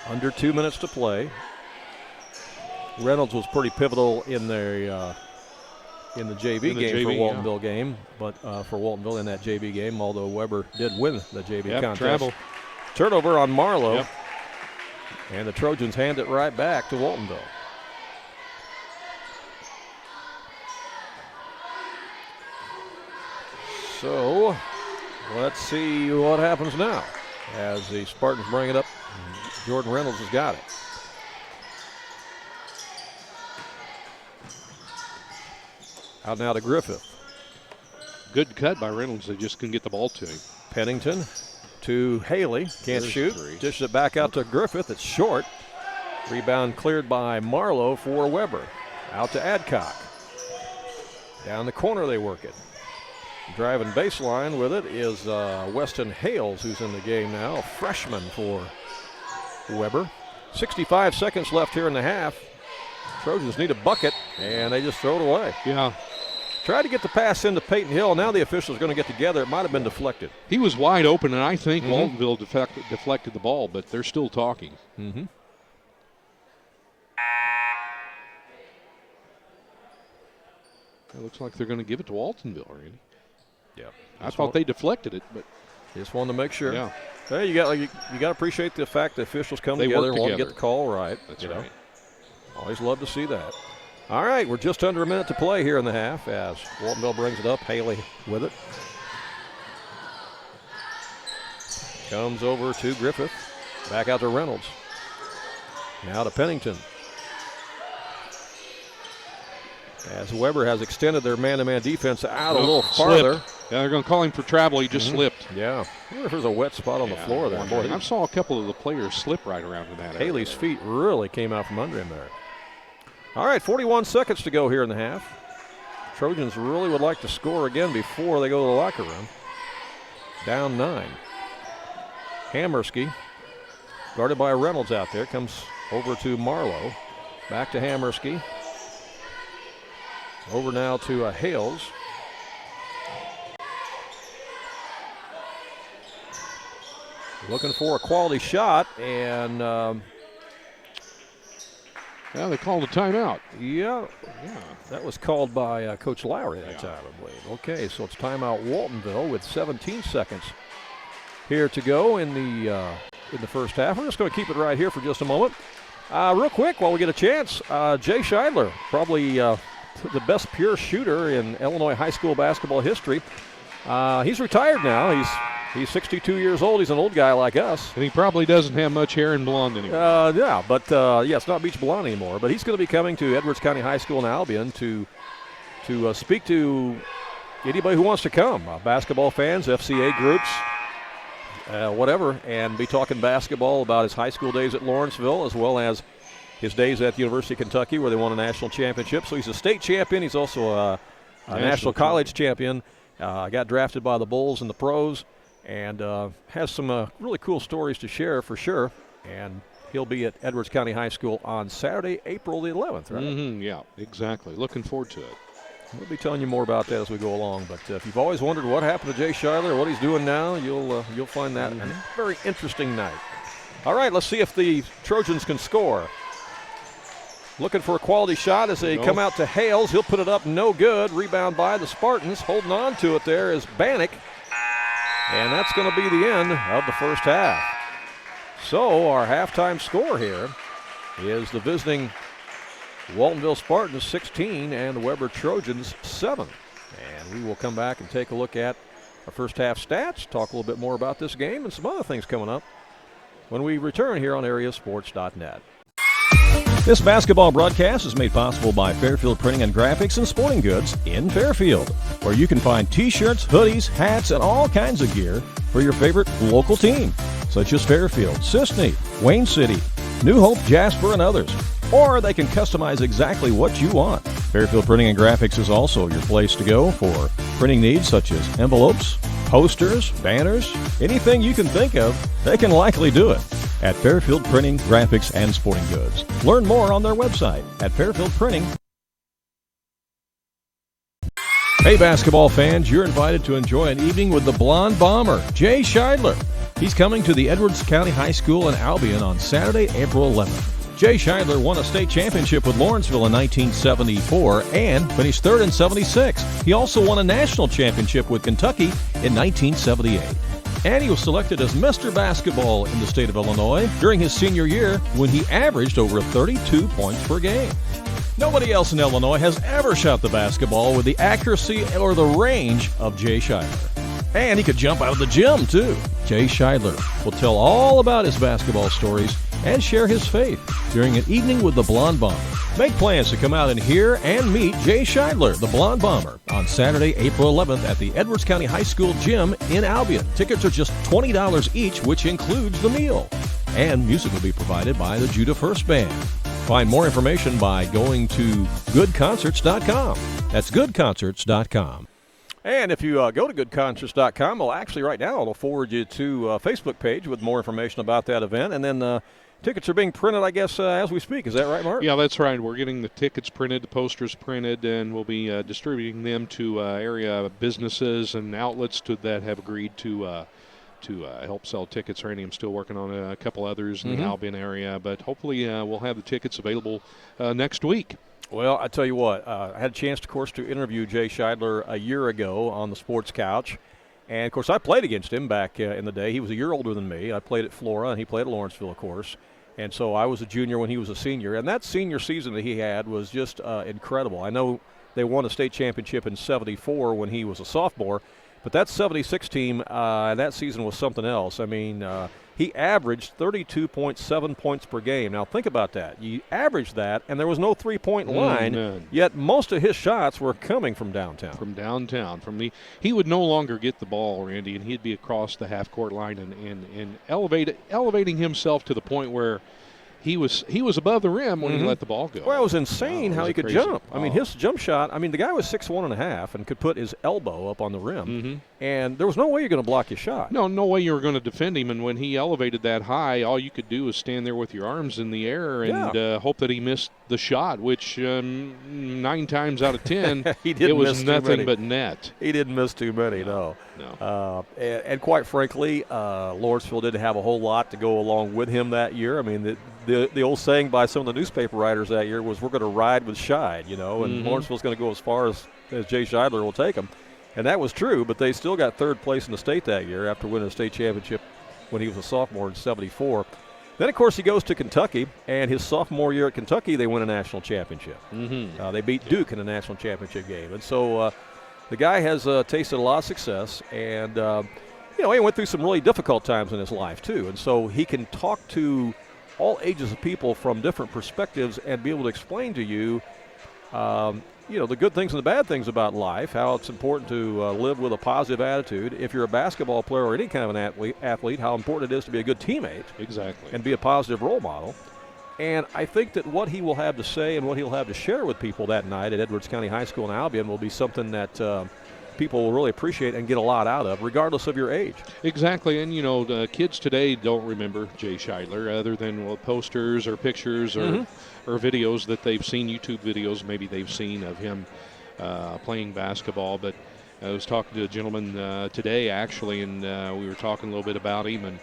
Under 2 minutes to play. Reynolds was pretty pivotal in the JV game for Waltonville game, but for Waltonville in that JV game, although Webber did win the JV contest. Travel. Turnover on Marlowe, and the Trojans hand it right back to Waltonville. So let's see what happens now as the Spartans bring it up. Jordan Reynolds has got it. Out now to Griffith. Good cut by Reynolds. They just couldn't get the ball to him. Pennington to Haley. Can't shoot. Dishes it back out to Griffith. It's short. Rebound cleared by Marlowe for Webber. Out to Adcock. Down the corner they work it. Driving baseline with it is Weston Hales, who's in the game now, a freshman for Webber. 65 seconds left here in the half. Trojans need a bucket, and they just throw it away. Yeah. Tried to get the pass into Peyton Hill. Now the official's going to get together. It might have been deflected. He was wide open, and I think Waltonville deflected the ball, but they're still talking. Mm-hmm. It looks like they're going to give it to Waltonville, Randy. Yeah. I thought they deflected it, but just wanted to make sure. Yeah. Hey, you got to appreciate the fact the officials come together and want to get the call right. That's right. Always love to see that. All right, we're just under a minute to play here in the half as Waltonville brings it up. Haley with it. Comes over to Griffith. Back out to Reynolds. Now to Pennington. As Webber has extended their man-to-man defense out a little farther. Yeah, they're going to call him for travel. He just slipped. Yeah. I wonder if there's a wet spot on the floor there. Boy, I saw a couple of the players slip right around in that area. Haley's feet really came out from under him there. All right, 41 seconds to go here in the half. Trojans really would like to score again before they go to the locker room. Down 9. Hammerski, guarded by Reynolds out there, comes over to Marlowe. Back to Hammerski. Over now to Hales. Looking for a quality shot, and yeah, they called a timeout. Yeah, that was called by Coach Lowry that time, I believe. Okay, so it's timeout Waltonville with 17 seconds here to go in the first half. We're just going to keep it right here for just a moment. Real quick, while we get a chance, Jay Scheidler, probably the best pure shooter in Illinois high school basketball history. He's retired now. He's 62 years old. He's an old guy like us. And he probably doesn't have much hair and blonde anymore. Yeah, but it's not beach blonde anymore. But he's going to be coming to Edwards County High School in Albion to speak to anybody who wants to come, basketball fans, FCA groups, whatever, and be talking basketball about his high school days at Lawrenceville as well as his days at the University of Kentucky where they won a national championship. So he's a state champion. He's also a national college champion. Got drafted by the Bulls in the pros. And has some really cool stories to share for sure. And he'll be at Edwards County High School on Saturday, April the 11th, right? Yeah, exactly. Looking forward to it. We'll be telling you more about that as we go along. But if you've always wondered what happened to Jay Scheidler or what he's doing now, you'll find that a very interesting night. All right, let's see if the Trojans can score. Looking for a quality shot as they come out to Hales. He'll put it up, no good. Rebound by the Spartans. Holding on to it there is Bannock. And that's going to be the end of the first half. So our halftime score here is the visiting Waltonville Spartans 16 and the Webber Trojans 7. And we will come back and take a look at our first half stats, talk a little bit more about this game and some other things coming up when we return here on AreaSports.net. This basketball broadcast is made possible by Fairfield Printing and Graphics and Sporting Goods in Fairfield, where you can find t-shirts, hoodies, hats, and all kinds of gear for your favorite local team, such as Fairfield, Sisney, Wayne City, New Hope, Jasper, and others. Or they can customize exactly what you want. Fairfield Printing and Graphics is also your place to go for printing needs such as envelopes, posters, banners, anything you can think of, they can likely do it at Fairfield Printing, Graphics, and Sporting Goods. Learn more on their website at Fairfield Printing. Hey basketball fans, you're invited to enjoy an evening with the Blonde Bomber, Jay Scheidler. He's coming to the Edwards County High School in Albion on Saturday, April 11th. Jay Scheidler won a state championship with Lawrenceville in 1974 and finished third in 76. He also won a national championship with Kentucky in 1978. And he was selected as Mr. Basketball in the state of Illinois during his senior year when he averaged over 32 points per game. Nobody else in Illinois has ever shot the basketball with the accuracy or the range of Jay Scheidler. And he could jump out of the gym, too. Jay Scheidler will tell all about his basketball stories and share his faith during an evening with the Blonde Bomber. Make plans to come out and hear and meet Jay Scheidler, the Blonde Bomber, on Saturday, April 11th at the Edwards County High School Gym in Albion. Tickets are just $20 each, which includes the meal. And music will be provided by the Judah First Band. Find more information by going to goodconcerts.com. That's goodconcerts.com. And if you go to goodconcerts.com, well, actually right now it'll forward you to a Facebook page with more information about that event. And then tickets are being printed, I guess, as we speak. Is that right, Mark? Yeah, that's right. We're getting the tickets printed, the posters printed, and we'll be distributing them to area businesses and outlets that have agreed to help sell tickets. Randy, I'm still working on a couple others in the Albion area, but hopefully we'll have the tickets available next week. Well, I tell you what, I had a chance, of course, to interview Jay Scheidler a year ago on the Sports Couch. And, of course, I played against him back in the day. He was a year older than me. I played at Flora, and he played at Lawrenceville, of course. And so I was a junior when he was a senior. And that senior season that he had was just incredible. I know they won a state championship in '74 when he was a sophomore. But that 76 team, that season was something else. I mean, he averaged 32.7 points per game. Now, think about that. You averaged that, and there was no three-point line, yet most of his shots were coming from downtown. From downtown. He would no longer get the ball, Randy, and he'd be across the half-court line and elevating himself to the point where he was above the rim when he let the ball go. Well, it was insane how he could jump. I mean, Oh. his jump shot, I mean, the guy was 6'1.5" and could put his elbow up on the rim. And there was no way you're going to block his shot. No way you were going to defend him. And when he elevated that high, all you could do was stand there with your arms in the air and hope that he missed the shot, which 9 times out of 10, it was nothing but net. He didn't miss too many, no. And quite frankly, Lawrenceville didn't have a whole lot to go along with him that year. I mean, the old saying by some of the newspaper writers that year was, we're going to ride with Scheid, and Lawrenceville's going to go as far as Jay Scheidler will take them. And that was true, but they still got third place in the state that year after winning a state championship when he was a sophomore in '74. Then, of course, he goes to Kentucky, and his sophomore year at Kentucky, they win a national championship. They beat Duke in a national championship game. And so the guy has tasted a lot of success, and, he went through some really difficult times in his life, too. And so he can talk to all ages of people from different perspectives and be able to explain to you, the good things and the bad things about life, how it's important to live with a positive attitude. If you're a basketball player or any kind of an athlete, how important it is to be a good teammate. Exactly. And be a positive role model. And I think that what he will have to say and what he'll have to share with people that night at Edwards County High School in Albion will be something that people will really appreciate and get a lot out of, regardless of your age. Exactly. And, the kids today don't remember Jay Scheidler other than posters or pictures or videos that they've seen, YouTube videos maybe they've seen of him playing basketball. But I was talking to a gentleman today, actually, and we were talking a little bit about him,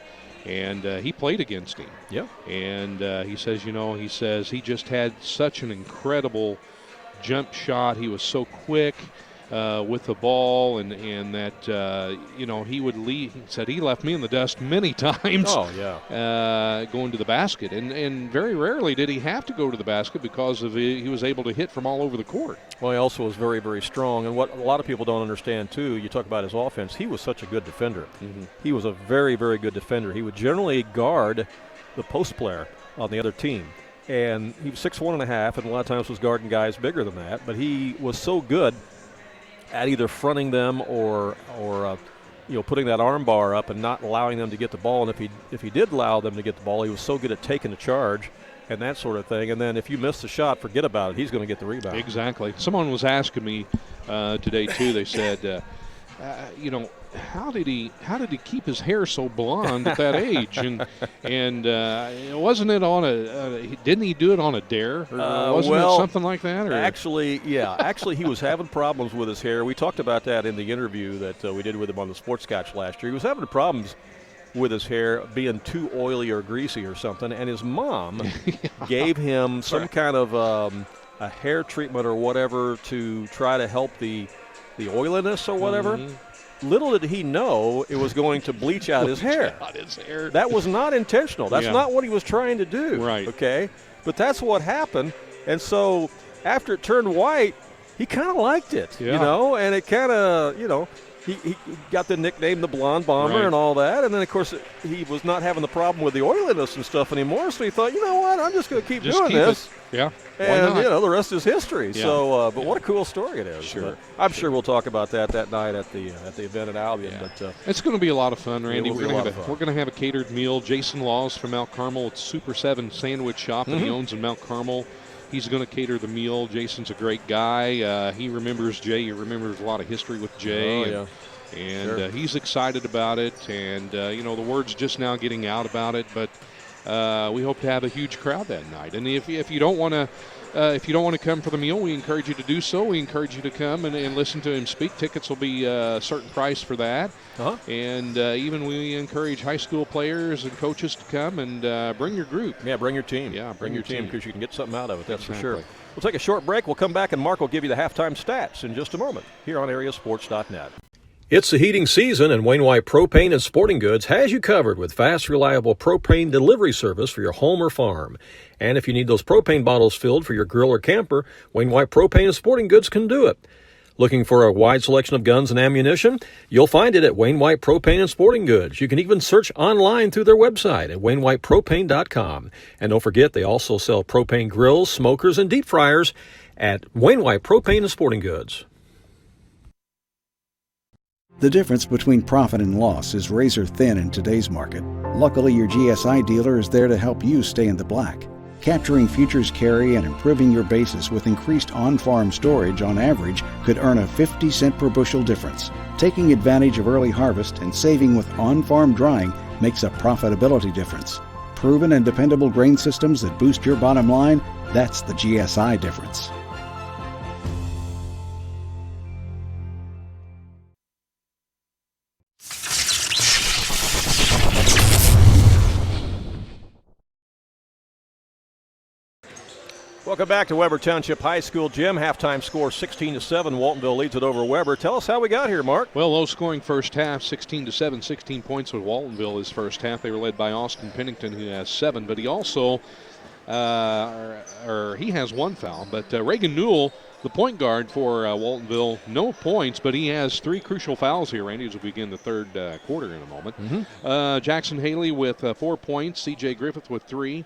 and he played against him. Yeah. And he says, he just had such an incredible jump shot. He was so quick with the ball, and that he would leave. He said he left me in the dust many times. Oh yeah. Going to the basket, and very rarely did he have to go to the basket because he was able to hit from all over the court. Well, he also was very, very strong, and what a lot of people don't understand too. You talk about his offense. He was such a good defender. He was a very, very good defender. He would generally guard the post player on the other team. And he was 6'1.5", and a lot of times was guarding guys bigger than that. But he was so good at either fronting them or putting that arm bar up and not allowing them to get the ball. And if he did allow them to get the ball, he was so good at taking the charge and that sort of thing. And then if you miss the shot, forget about it. He's going to get the rebound. Exactly. Someone was asking me today too. They said, how did he keep his hair so blonde at that age? And wasn't it on didn't he do it on a dare? Or wasn't it something like that? Or? Actually, he was having problems with his hair. We talked about that in the interview that we did with him on the Sports Scotch last year. He was having problems with his hair being too oily or greasy or something, and his mom gave him some kind of a hair treatment or whatever to try to help the oiliness or whatever. Little did he know it was going to bleach out his hair. That was not intentional. That's not what he was trying to do. Right. Okay? But that's what happened. And so after it turned white, he kind of liked it, and it kind of, he got the nickname the Blonde Bomber and all that. And then, of course, he was not having the problem with the oiliness and stuff anymore. So he thought, you know what, I'm just going to keep doing this. Yeah. And, the rest is history. Yeah. So, but what a cool story it is. Sure. But I'm sure we'll talk about that night at the event at Albion. Yeah. But it's going to be a lot of fun, Randy. We're going to have a catered meal. Jason Laws from Mount Carmel. It's Super 7 Sandwich Shop that he owns in Mount Carmel. He's going to cater the meal. Jason's a great guy. He remembers Jay. He remembers a lot of history with Jay. And he's excited about it. And, the word's just now getting out about it. But we hope to have a huge crowd that night. And if you don't want to come for the meal, we encourage you to do so. We encourage you to come and listen to him speak. Tickets will be a certain price for that. And even we encourage high school players and coaches to come and bring your group. Yeah, bring your team. Yeah, bring your team because you can get something out of it. That's exactly. for sure. We'll take a short break. We'll come back, and Mark will give you the halftime stats in just a moment here on AreaSports.net. It's the heating season, and Wainwright Propane and Sporting Goods has you covered with fast, reliable propane delivery service for your home or farm. And if you need those propane bottles filled for your grill or camper, Wainwright Propane and Sporting Goods can do it. Looking for a wide selection of guns and ammunition? You'll find it at Wainwright Propane and Sporting Goods. You can even search online through their website at wainwrightpropane.com. And don't forget, they also sell propane grills, smokers, and deep fryers at Wainwright Propane and Sporting Goods. The difference between profit and loss is razor thin in today's market. Luckily, your GSI dealer is there to help you stay in the black, Capturing futures carry and improving your basis with increased on-farm storage on average could earn a 50-cent per bushel difference. Taking advantage of early harvest and saving with on-farm drying makes a profitability difference. Proven and dependable grain systems that boost your bottom line, that's the GSI difference. Welcome back to Webber Township High School. Jim, halftime score 16-7. Waltonville leads it over Webber. Tell us how we got here, Mark. Well, low-scoring first half, 16-7, 16 points with Waltonville his first half. They were led by Austin Pennington, who has 7, but he also, he has 1 foul. But Reagan Newell, the point guard for Waltonville, no points, but he has 3 crucial fouls here, Randy, as we begin the third quarter in a moment. Jackson Haley with 4 points, C.J. Griffith with 3.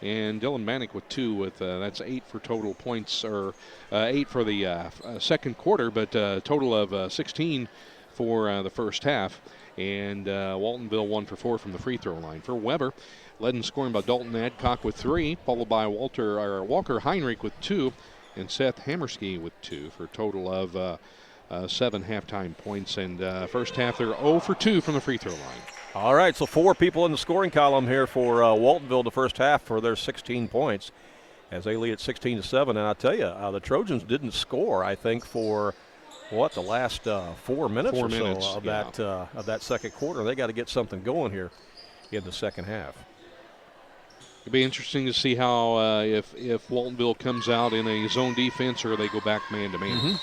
And Dylan Manick with 2, with that's 8 for total points, or 8 for the second quarter, but total of 16 for the first half. And Waltonville 1 for 4 from the free throw line. For Webber, led in scoring by Dalton Adcock with 3, followed by Walker Heinrich with 2, and Seth Hammerski with 2 for a total of 7 halftime points. And first half, they're 0 for 2 from the free throw line. All right, so 4 people in the scoring column here for Waltonville the first half for their 16 points as they lead at 16-7. And I'll tell you, the Trojans didn't score, I think, for, the last 4 minutes or so of that second quarter. They got to get something going here in the second half. It'll be interesting to see how if Waltonville comes out in a zone defense or they go back man-to-man.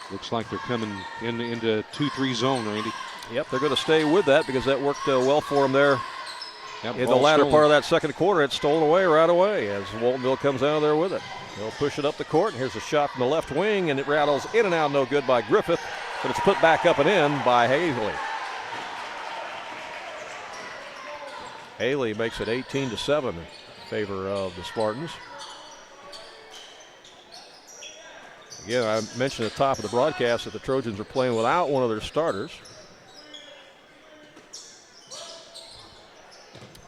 Looks like they're coming into 2-3 zone, Randy. Yep, they're going to stay with that because that worked well for them there. In the latter part of that second quarter, it's stolen away right away as Waltonville comes out of there with it. They'll push it up the court, and here's a shot from the left wing, and it rattles in and out, no good by Griffith, but it's put back up and in by Haley. Haley makes it 18-7 in favor of the Spartans. Again, I mentioned at the top of the broadcast that the Trojans are playing without one of their starters.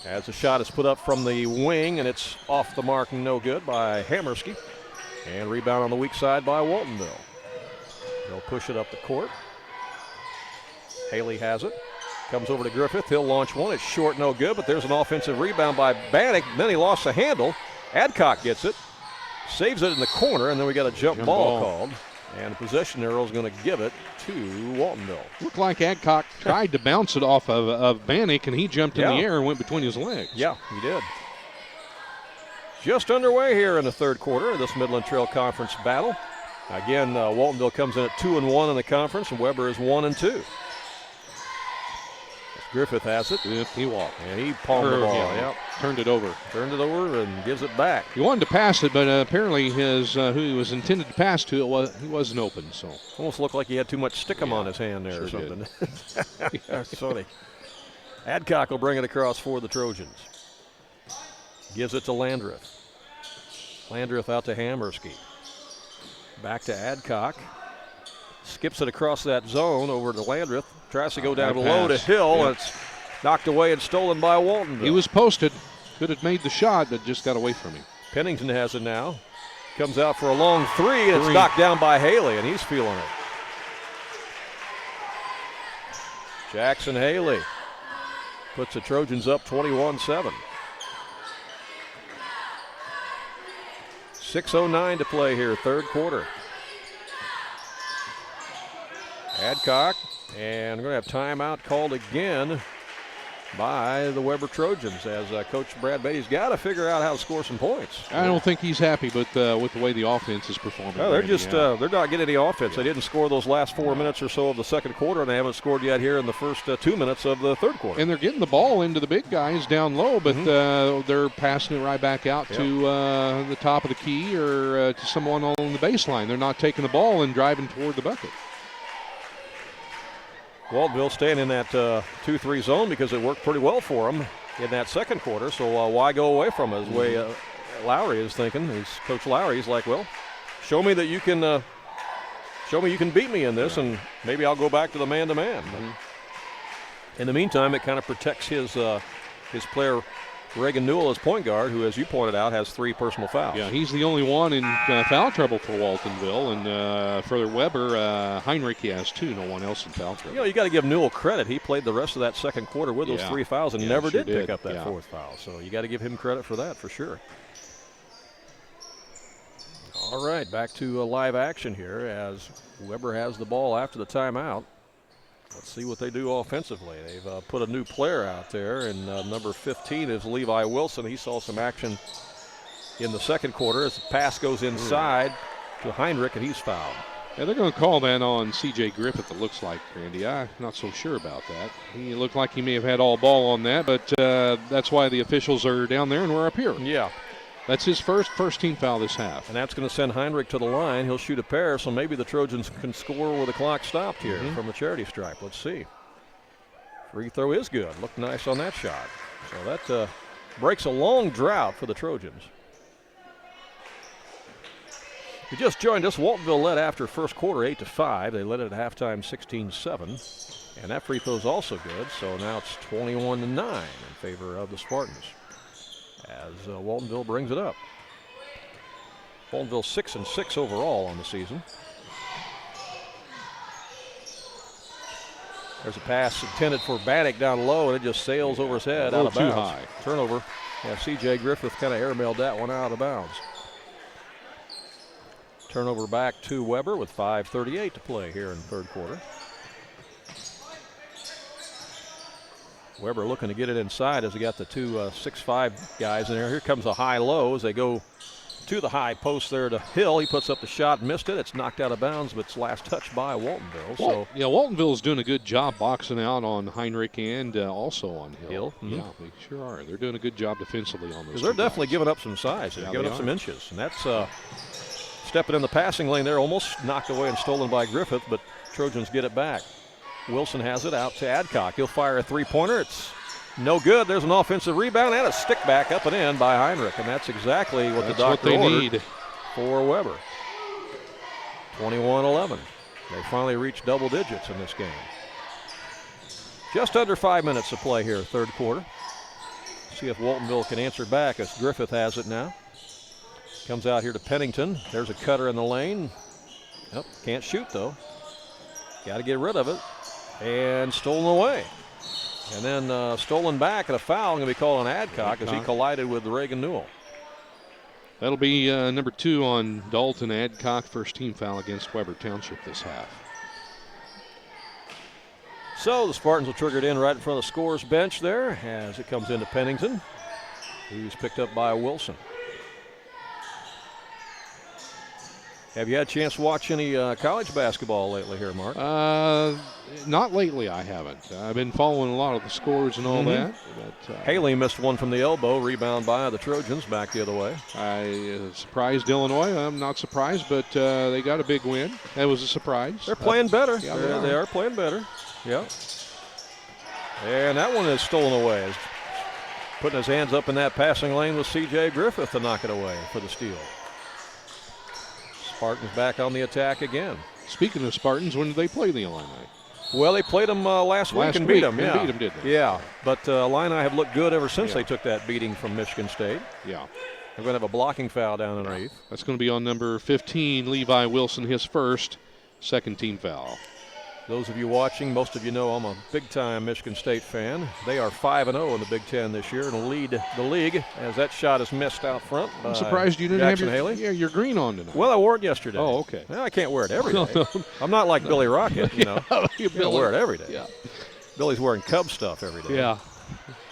As the shot is put up from the wing, and it's off the mark and no good by Hammerski. And rebound on the weak side by Waltonville. They'll push it up the court. Haley has it. Comes over to Griffith. He'll launch one. It's short, no good, but there's an offensive rebound by Bannock. Then he lost the handle. Adcock gets it. Saves it in the corner, and then we got a jump ball called. And the possession arrow is going to give it to Waltonville. Looked like Adcock tried to bounce it off of Bannock, and he jumped in the air and went between his legs. Yeah, he did. Just underway here in the third quarter of this Midland Trail Conference battle. Again, Waltonville comes in at 2-1 in the conference, and Webber is 1-2. Griffith has it. Yep, he walked. And he palmed the ball. Yeah, turned it over. Turned it over and gives it back. He wanted to pass it, but apparently his who he was intended to pass to, he wasn't open. So almost looked like he had too much stickum on his hand there or something. That's funny. Adcock will bring it across for the Trojans. Gives it to Landreth. Landreth out to Hammerski. Back to Adcock. Skips it across that zone over to Landreth. Tries to go down low to Hill. Yep. It's knocked away and stolen by Waltonville. He was posted. Could have made the shot, but just got away from him. Pennington has it now. Comes out for a long three, and it's knocked down by Haley, and he's feeling it. Jackson Haley puts the Trojans up 21-7. 6:09 to play here, third quarter. Adcock, and we're going to have timeout called again by the Webber Trojans as Coach Brad Beatty's got to figure out how to score some points. I don't think he's happy with the way the offense is performing. No, they're just they're not getting any offense. They didn't score those last 4 minutes or so of the second quarter, and they haven't scored yet here in the first 2 minutes of the third quarter. And they're getting the ball into the big guys down low, but they're passing it right back out to the top of the key or to someone on the baseline. They're not taking the ball and driving toward the bucket. Waltonville staying in that 2-3 zone because it worked pretty well for them in that second quarter. So why go away from it? Is the way Lowry is thinking. Coach Lowry's like, well, show me that you can. Show me you can beat me in this, and maybe I'll go back to the man-to-man. In the meantime, it kind of protects his player Reagan Newell is point guard, who, as you pointed out, has 3 personal fouls. Yeah, he's the only one in foul trouble for Waltonville. And for Webber, Heinrich, he has 2. No one else in foul trouble. You got to give Newell credit. He played the rest of that second quarter with those 3 fouls and never did pick up that 4th foul. So you got to give him credit for that, for sure. All right, back to live action here as Webber has the ball after the timeout. Let's see what they do offensively. They've put a new player out there, and number 15 is Levi Wilson. He saw some action in the second quarter as the pass goes inside to Heinrich, and he's fouled. Yeah, they're going to call that on C.J. Griffith, it looks like, Randy. I'm not so sure about that. He looked like he may have had all ball on that, but that's why the officials are down there and we're up here. Yeah. That's his first team foul this half. And that's going to send Heinrich to the line. He'll shoot a pair, so maybe the Trojans can score with the clock stopped here from the charity stripe. Let's see. Free throw is good. Looked nice on that shot. So that breaks a long drought for the Trojans. If you just joined us, Waltonville led after first quarter 8-5. They led it at halftime 16-7. And that free throw is also good, so now it's 21-9 in favor of the Spartans as Waltonville brings it up. Waltonville 6-6 overall on the season. There's a pass intended for Bannock down low, and it just sails over his head out of bounds. Too high. Turnover. Yeah, C.J. Griffith kind of airmailed that one out of bounds. Turnover back to Webber with 5:38 to play here in the third quarter. Webber looking to get it inside as he got the 2 6'5" guys in there. Here comes a high-low as they go to the high post there to Hill. He puts up the shot, missed it. It's knocked out of bounds, but it's last touched by Waltonville. Yeah, Waltonville's doing a good job boxing out on Heinrich and also on Hill. Yeah, they sure are. They're doing a good job defensively on those. They're definitely giving up some size. They're giving up some inches, and that's stepping in the passing lane there, almost knocked away and stolen by Griffith, but Trojans get it back. Wilson has it out to Adcock. He'll fire a three-pointer. It's no good. There's an offensive rebound and a stick back up and in by Heinrich, and that's exactly what the doctor ordered for Webber. 21-11. They finally reached double digits in this game. Just under 5 minutes to play here, third quarter. See if Waltonville can answer back as Griffith has it now. Comes out here to Pennington. There's a cutter in the lane. Nope, can't shoot though. Got to get rid of it. And stolen away. And then stolen back, and a foul going to be called on Adcock as he collided with Reagan Newell. That'll be number 2 on Dalton Adcock, first team foul against Webber Township this half. So the Spartans will trigger it in right in front of the scorer's bench there as it comes into Pennington, who's picked up by Wilson. Have you had a chance to watch any college basketball lately here, Mark? Not lately, I haven't. I've been following a lot of the scores and all that. But, Haley missed one from the elbow, rebound by the Trojans, back the other way. I surprised Illinois. I'm not surprised, but they got a big win. That was a surprise. They're playing better. Yeah, they are playing better. Yeah. And that one is stolen away. He's putting his hands up in that passing lane with C.J. Griffith to knock it away for the steal. Spartans back on the attack again. Speaking of Spartans, when did they play the Illini? Well, they played them last week and beat them. Yeah. Beat them, did they? Yeah, but Illini have looked good ever since they took that beating from Michigan State. Yeah. They're going to have a blocking foul down underneath. That's going to be on number 15, Levi Wilson, his first, second team foul. Those of you watching, most of you know I'm a big-time Michigan State fan. They are 5-0 in the Big Ten this year and lead the league as that shot is missed out front. I'm surprised you didn't Jackson have Haley. your green on tonight. Well, I wore it yesterday. Oh, okay. Well, I can't wear it every day. I'm not like Billy Rocket, you know. You don't wear it every day. Yeah. Billy's wearing Cub stuff every day. Yeah.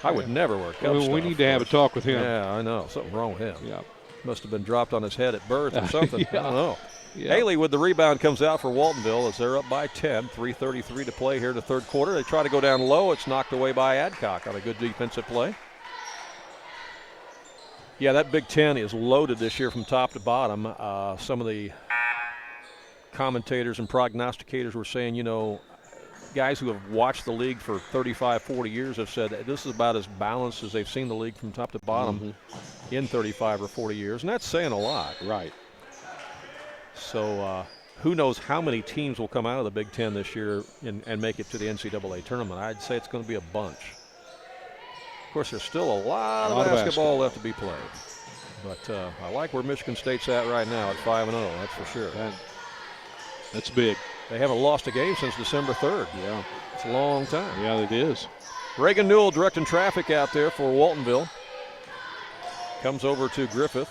I would never wear Cub stuff. We need to have a talk with him. Yeah, I know. Something wrong with him. Yeah. Must have been dropped on his head at birth or something. Yeah. I don't know. Yeah. Haley with the rebound comes out for Waltonville as they're up by 10. 3:33 to play here in the third quarter. They try to go down low. It's knocked away by Adcock on a good defensive play. Yeah, that Big Ten is loaded this year from top to bottom. Some of the commentators and prognosticators were saying, you know, guys who have watched the league for 35, 40 years have said that this is about as balanced as they've seen the league from top to bottom in 35 or 40 years, and that's saying a lot. Right. So who knows how many teams will come out of the Big Ten this year and make it to the NCAA tournament. I'd say it's going to be a bunch. Of course, there's still a lot of basketball left to be played. But I like where Michigan State's at right now at 5-0, that's for sure. That's big. They haven't lost a game since December 3rd. Yeah. It's a long time. Yeah, it is. Reagan Newell directing traffic out there for Waltonville. Comes over to Griffith.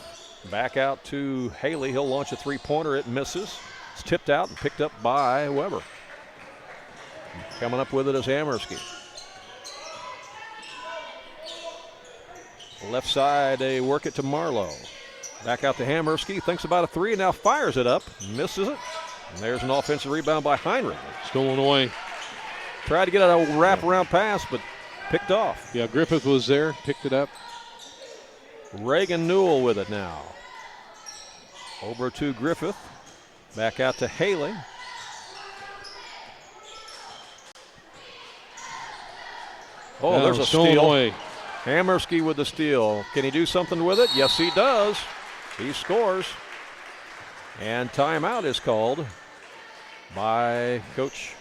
Back out to Haley. He'll launch a three-pointer. It misses. It's tipped out and picked up by Webber. Coming up with it is Amersky. Left side, they work it to Marlowe. Back out to Hamersky. Thinks about a three and now fires it up. Misses it. And there's an offensive rebound by Heinrich. Stolen away. Tried to get a wraparound pass, but picked off. Yeah, Griffith was there, picked it up. Reagan Newell with it now. Over to Griffith. Back out to Haley. Oh, there's a steal. Away. Hamersky with the steal. Can he do something with it? Yes, he does. He scores. And timeout is called by Coach.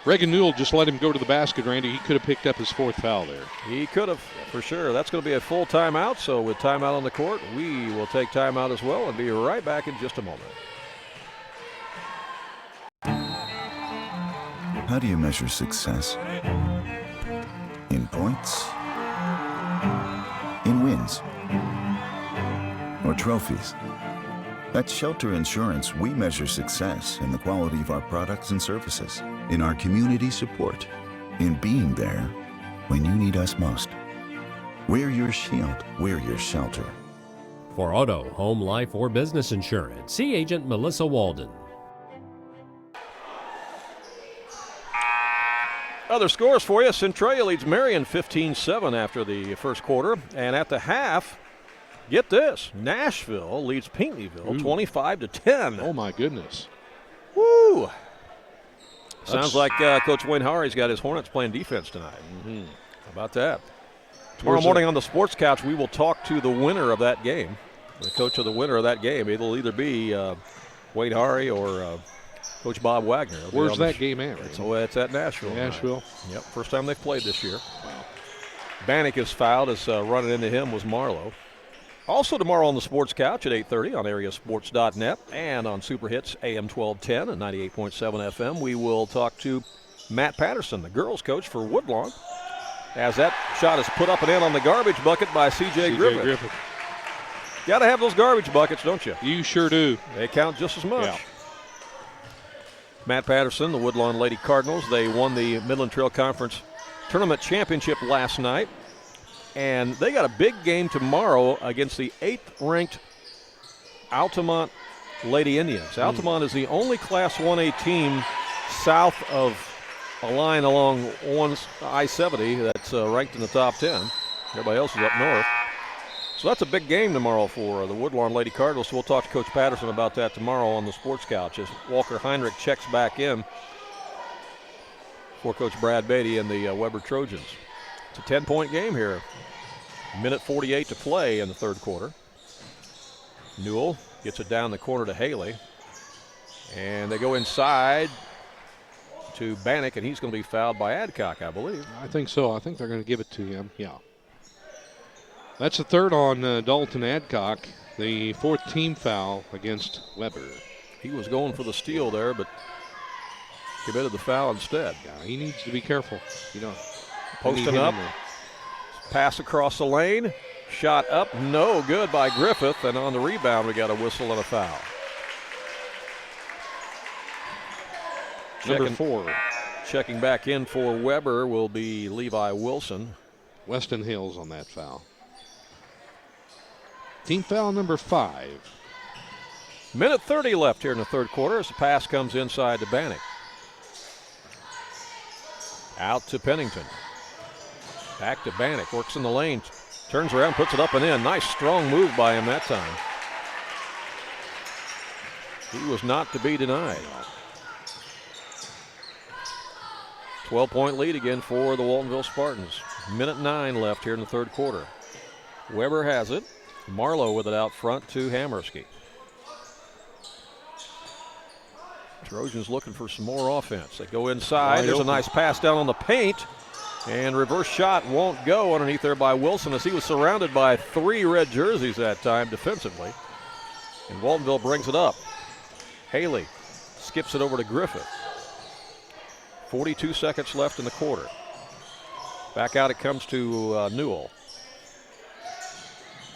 Reagan Newell just let him go to the basket, Randy. He could have picked up his fourth foul there. He could have, for sure. That's going to be a full timeout. So with timeout on the court, we will take timeout as well and be right back in just a moment. How do you measure success? In points? In wins? Or trophies? At Shelter Insurance, we measure success in the quality of our products and services, in our community support, in being there when you need us most. We're your shield. We're your shelter. For auto, home, life, or business insurance, see Agent Melissa Walden. Other scores for you. Centralia leads Marion 15-7 after the first quarter. And at the half, get this, Nashville leads Pinckneyville 25-10. Oh, my goodness. Woo! Sounds like Coach Wayne Hari's got his Hornets playing defense tonight. How about that? Tomorrow morning on the Sports Couch, we will talk to the winner of that game, the coach of the winner of that game. It'll either be Wayne Hari or Coach Bob Wagner. Where's that game at? It's at Nashville. Nashville. Yep, first time they've played this year. Wow. Bannock is fouled as running into him was Marlowe. Also tomorrow on the Sports Couch at 8:30 on AreaSports.net and on Super Hits AM 1210 and 98.7 FM, we will talk to Matt Patterson, the girls coach for Woodlawn, as that shot is put up and in on the garbage bucket by C.J. Griffith. Got to have those garbage buckets, don't you? You sure do. They count just as much. Yeah. Matt Patterson, the Woodlawn Lady Cardinals, they won the Midland Trail Conference Tournament Championship last night. And they got a big game tomorrow against the 8th-ranked Altamont Lady Indians. Altamont is the only Class 1A team south of a line along I-70 that's ranked in the top 10. Everybody else is up north. So that's a big game tomorrow for the Woodlawn Lady Cardinals. So we'll talk to Coach Patterson about that tomorrow on the Sports Couch as Walker Heinrich checks back in for Coach Brad Beatty and the Webber Trojans. It's a 10-point game here. Minute 48 to play in the third quarter. Newell gets it down the corner to Haley. And they go inside to Bannock, and he's going to be fouled by Adcock, I believe. I think so. I think they're going to give it to him. Yeah. That's the third on Dalton Adcock, the fourth team foul against Webber. He was going for the steal there, but committed the foul instead. Yeah, he needs to be careful. Posting up. Pass across the lane. Shot up. No good by Griffith. And on the rebound, we got a whistle and a foul. Number 4. Checking back in for Webber will be Levi Wilson. Weston Hills on that foul. Team foul number 5. Minute 30 left here in the third quarter as the pass comes inside to Bannock. Out to Pennington. Back to Bannock, works in the lane, turns around, puts it up and in. Nice strong move by him that time. He was not to be denied. 12-point lead again for the Waltonville Spartans. Minute 9 left here in the third quarter. Webber has it. Marlowe with it out front to Hamersky. Trojans looking for some more offense. They go inside. There's a nice pass down on the paint. And reverse shot won't go underneath there by Wilson as he was surrounded by 3 red jerseys that time defensively. And Waltonville brings it up. Haley skips it over to Griffith. 42 seconds left in the quarter. Back out it comes to Newell.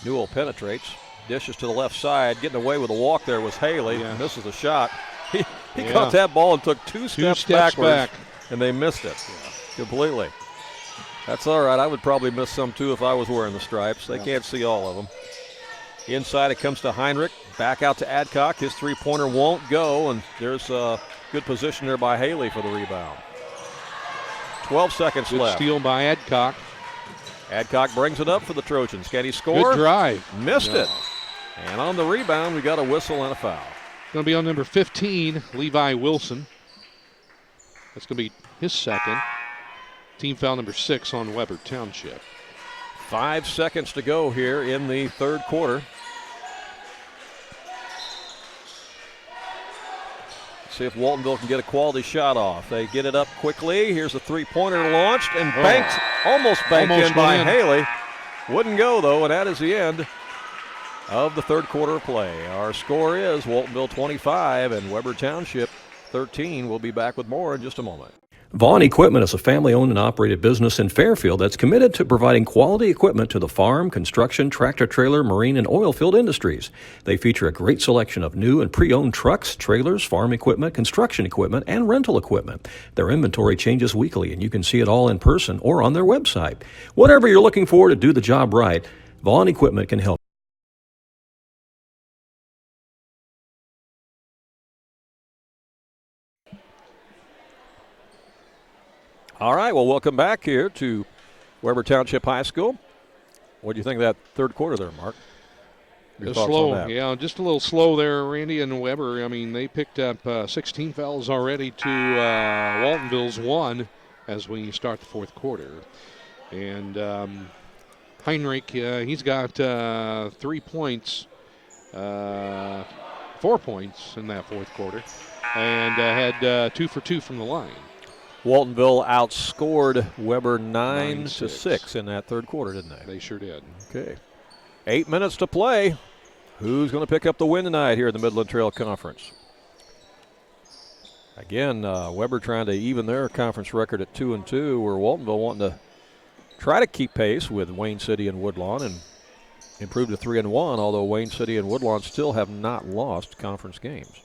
Newell penetrates, dishes to the left side. Getting away with a walk there was Haley. Yeah. Misses a shot. He caught that ball and took 2 steps backwards, and they missed it completely. That's all right. I would probably miss some too if I was wearing the stripes. They can't see all of them. Inside it comes to Heinrich. Back out to Adcock. His 3-pointer won't go, and there's a good position there by Haley for the rebound. 12 seconds Good left. Steal by Adcock. Adcock brings it up for the Trojans. Can he score? Good drive. Missed it. And on the rebound, we got a whistle and a foul. Going to be on number 15, Levi Wilson. That's going to be his second. Team foul number 6 on Webber Township. 5 seconds to go here in the third quarter. See if Waltonville can get a quality shot off. They get it up quickly. Here's a 3-pointer launched and banked, almost in by Haley. Wouldn't go though, and that is the end of the third quarter of play. Our score is Waltonville 25 and Webber Township 13. We'll be back with more in just a moment. Vaughn Equipment is a family-owned and operated business in Fairfield that's committed to providing quality equipment to the farm, construction, tractor-trailer, marine, and oil field industries. They feature a great selection of new and pre-owned trucks, trailers, farm equipment, construction equipment, and rental equipment. Their inventory changes weekly, and you can see it all in person or on their website. Whatever you're looking for to do the job right, Vaughn Equipment can help. All right, well, welcome back here to Webber Township High School. What do you think of that third quarter there, Mark? Your Just thoughts slow, on that? yeah, just a little slow there, Randy and Webber. I mean, they picked up 16 fouls already to Waltonville's 1 as we start the fourth quarter. And Heinrich, he's got 3 points, 4 points in that fourth quarter, and had 2 for 2 from the line. Waltonville outscored Webber 9-6 in that third quarter, didn't they? They sure did. Okay. 8 minutes to play. Who's going to pick up the win tonight here in the Midland Trail Conference? Again, Webber trying to even their conference record at 2-2, where Waltonville wanting to try to keep pace with Wayne City and Woodlawn and improve to 3-1, although Wayne City and Woodlawn still have not lost conference games.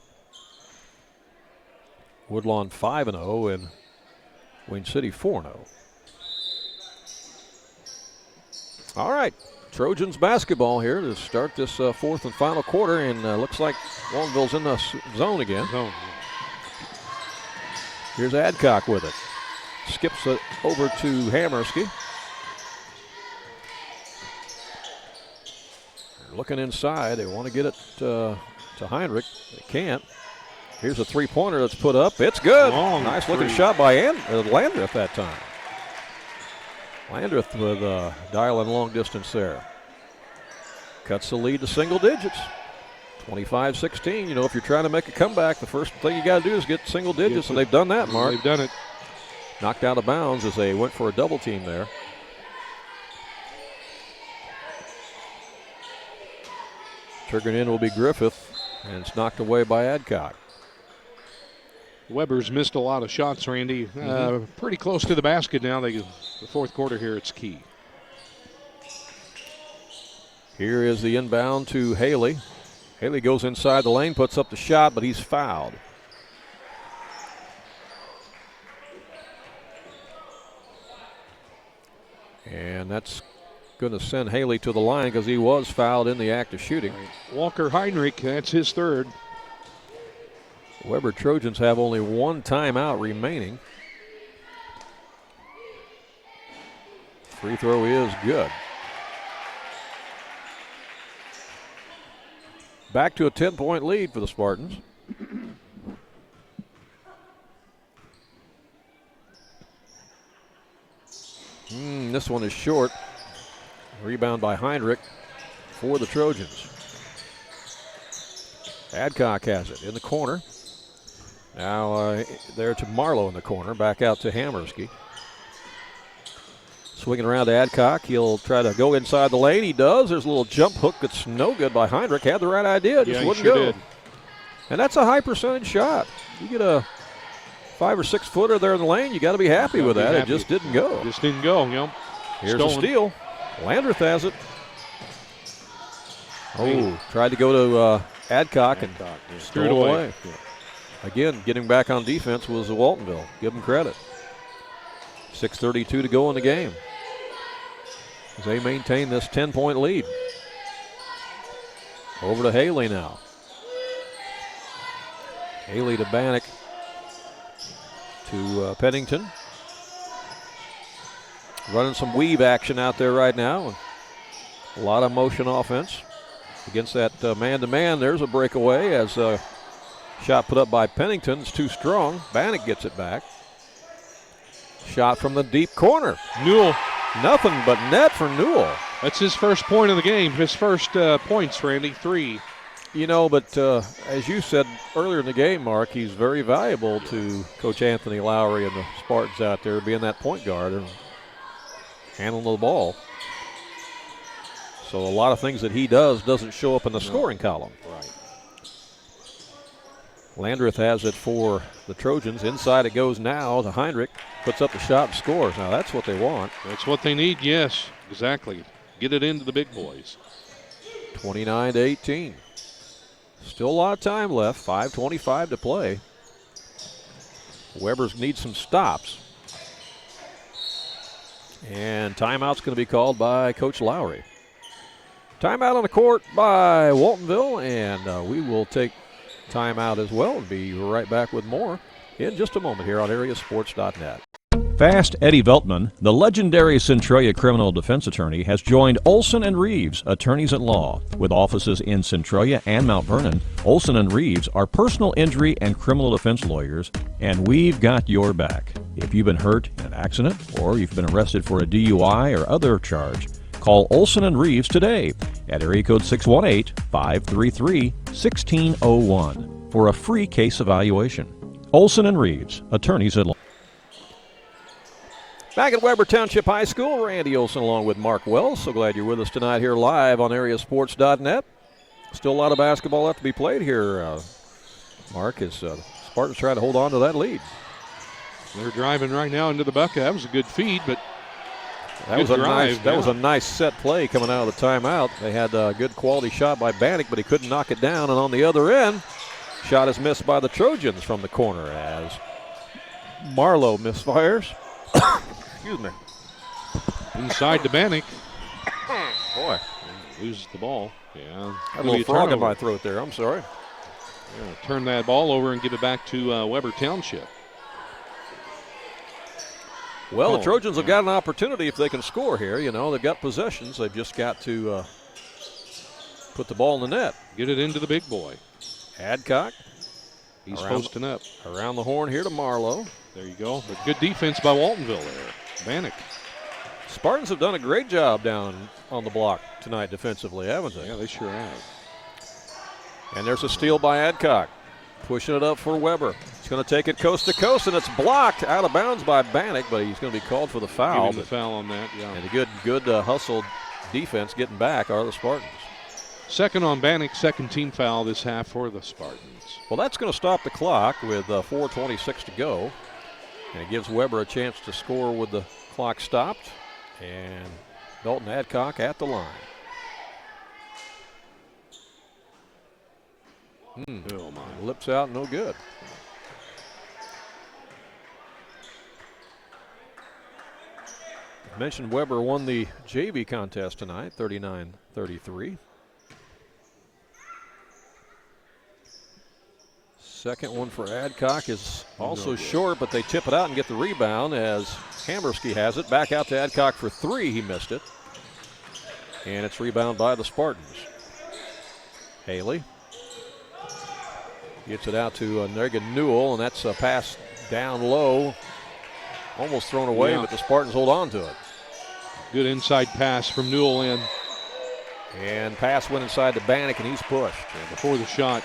Woodlawn 5-0 and Wayne City 4-0. All right, Trojans basketball here to start this fourth and final quarter, and looks like Waltonville's in the zone again. Here's Adcock with it. Skips it over to Hammerski. They're looking inside. They want to get it to Heinrich. They can't. Here's a 3-pointer that's put up. It's good. Nice looking shot by Landreth that time. Landreth with dialing long distance there. Cuts the lead to single digits. 25-16. You know, if you're trying to make a comeback, the first thing you got to do is get single digits, and they've done that, Mark. They've done it. Knocked out of bounds as they went for a double team there. Triggering in will be Griffith, and it's knocked away by Adcock. Webber's missed a lot of shots, Randy. Pretty close to the basket now. The fourth quarter here, it's key. Here is the inbound to Haley. Haley goes inside the lane, puts up the shot, but he's fouled. And that's going to send Haley to the line because he was fouled in the act of shooting. Walker Heinrich, that's his third. Webber Trojans have only one timeout remaining. Free throw is good. Back to a 10-point lead for the Spartans. This one is short. Rebound by Heinrich for the Trojans. Adcock has it in the corner. Now there to Marlowe in the corner. Back out to Hammerski. Swinging around to Adcock. He'll try to go inside the lane. He does. There's a little jump hook that's no good by Heinrich. Had the right idea. Just wouldn't go. Did. And that's a high percentage shot. You get a 5 or 6 footer there in the lane, you got to be happy with that. It just didn't go. Just didn't go. Yep. Here's a steal. Landreth has it. Oh, tried to go to Adcock and threw it away. Yeah. Again, getting back on defense was Waltonville. Give them credit. 6:32 to go in the game as they maintain this 10-point lead. Over to Haley now. Haley to Bannock to Pennington. Running some weave action out there right now. A lot of motion offense against that man-to-man. There's a breakaway as a shot put up by Pennington. It's too strong. Bannock gets it back. Shot from the deep corner. Newell. Nothing but net for Newell. That's his first point of the game. His first points, Randy, 3. You know, but as you said earlier in the game, Mark, he's very valuable to Coach Anthony Lowry and the Spartans out there, being that point guard and handling the ball. So a lot of things that he doesn't show up in the scoring column. Right. Landreth has it for the Trojans. Inside it goes now to Heinrich. Puts up the shot and scores. Now that's what they want. That's what they need, yes, exactly. Get it into the big boys. 29-18. Still a lot of time left. 5:25 to play. Webber's need some stops. And timeout's going to be called by Coach Lowry. Timeout on the court by Waltonville, and we will take timeout as well and be right back with more in just a moment here on AreaSports.net. Fast Eddie Veltman, the legendary Centralia criminal defense attorney, has joined Olson & Reeves, attorneys at law. With offices in Centralia and Mount Vernon, Olson & Reeves are personal injury and criminal defense lawyers, and we've got your back. If you've been hurt in an accident or you've been arrested for a DUI or other charge, call Olson & Reeves today at area code 618-533-1601 for a free case evaluation. Olson & Reeves, attorneys at law. Back at Webber Township High School, Randy Olson along with Mark Wells. So glad you're with us tonight here live on AreaSports.net. Still a lot of basketball left to be played here, Mark, as Spartans try to hold on to that lead. They're driving right now into the bucket. That was a good feed, but that was a nice set play coming out of the timeout. They had a good quality shot by Bannock, but he couldn't knock it down. And on the other end, shot is missed by the Trojans from the corner as Marlowe misfires. Excuse me. Inside to Bannock. Boy. Loses the ball. Yeah. Had a little frog in my throat there. I'm sorry. Yeah, turn that ball over and give it back to Webber Township. Well, the Trojans have got an opportunity if they can score here. You know, they've got possessions. They've just got to put the ball in the net. Get it into the big boy. Adcock. He's posting up. Around the horn here to Marlowe. There you go. But good defense by Waltonville there. Bannock. Spartans have done a great job down on the block tonight defensively, haven't they? Yeah, they sure have. And there's a steal by Adcock. Pushing it up for Webber. He's going to take it coast to coast, and it's blocked out of bounds by Bannock, but he's going to be called for the foul. Give him the foul on that, yeah. And a good hustled defense getting back are the Spartans. Second on Bannock, second team foul this half for the Spartans. Well, that's going to stop the clock with 4:26 to go. And it gives Webber a chance to score with the clock stopped. And Dalton Adcock at the line. Oh, my. Lips out, no good. I mentioned Webber won the JV contest tonight, 39-33. Second one for Adcock is also short, but they tip it out and get the rebound as Hammerski has it. Back out to Adcock for 3. He missed it. And it's rebound by the Spartans. Haley gets it out to Nergan Newell, and that's a pass down low. Almost thrown away, but the Spartans hold on to it. Good inside pass from Newell in. And pass went inside to Bannock, and he's pushed. Yeah, before the shot.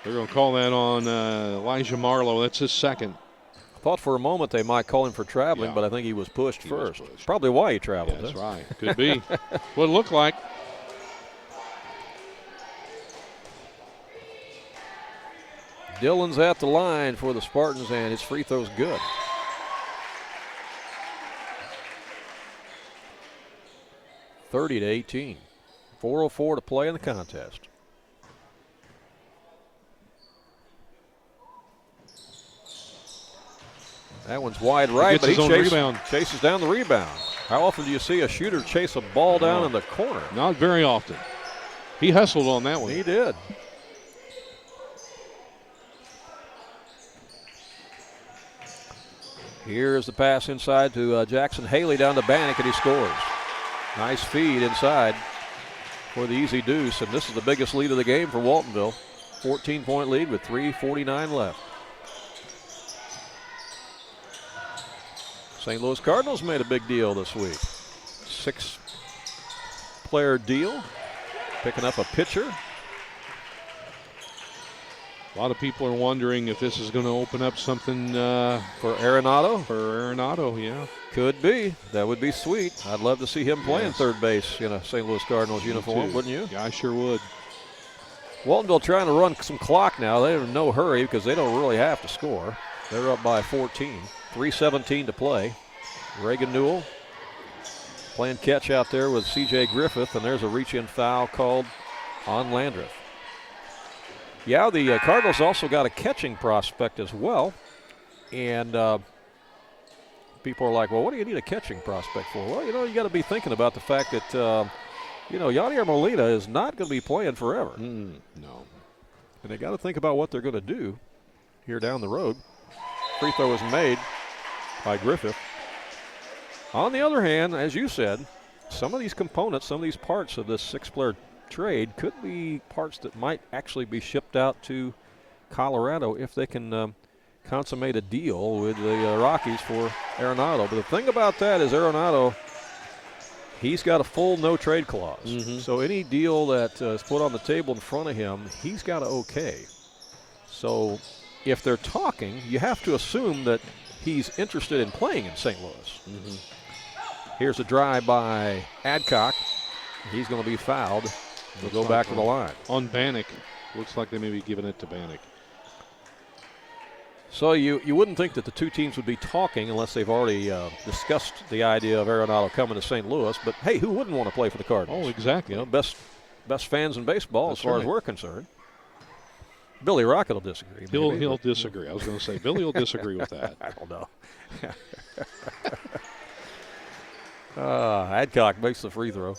They're going to call that on Elijah Marlowe. That's his second. Thought for a moment they might call him for traveling, but I think he was pushed first. Probably why he traveled. That's right. Could be. What it looked like. Dillon's at the line for the Spartans, and his free throw's good. (30-18). 4:04 to play in the contest. That one's wide right, but he chases down the rebound. How often do you see a shooter chase a ball down in the corner? Not very often. He hustled on that one. He did. Here's the pass inside to Jackson Haley down to Bannock, and he scores. Nice feed inside for the easy deuce, and this is the biggest lead of the game for Waltonville. 14-point lead with 3:49 left. St. Louis Cardinals made a big deal this week. 6-player deal, picking up a pitcher. A lot of people are wondering if this is going to open up something for Arenado. For Arenado, yeah. Could be. That would be sweet. I'd love to see him playing third base in a St. Louis Cardinals uniform, wouldn't you? Yeah, I sure would. Waltonville trying to run some clock now. They're in no hurry because they don't really have to score. They're up by 14. 3:17 to play. Reagan Newell playing catch out there with C.J. Griffith, and there's a reach-in foul called on Landreth. Yeah, the Cardinals also got a catching prospect as well, and people are like, well, what do you need a catching prospect for? Well, you got to be thinking about the fact that, Yadier Molina is not going to be playing forever. No. And they got to think about what they're going to do here down the road. Free throw is made by Griffith. On the other hand, as you said, some of these components, some of these parts of this 6-player trade could be parts that might actually be shipped out to Colorado if they can consummate a deal with the Rockies for Arenado. But the thing about that is Arenado, he's got a full no-trade clause. Mm-hmm. So any deal that is put on the table in front of him, he's got to okay. So if they're talking, you have to assume that he's interested in playing in St. Louis. Mm-hmm. Here's a drive by Adcock. He's going to be fouled. We'll go back to the line. On Bannock. Looks like they may be giving it to Bannock. So you wouldn't think that the two teams would be talking unless they've already discussed the idea of Arenado coming to St. Louis. But, hey, who wouldn't want to play for the Cardinals? Oh, exactly. Best fans in baseball as far as we're concerned. Billy Rocket will disagree. He'll disagree. I was going to say, Billy will disagree with that. I don't know. Adcock makes the free throw.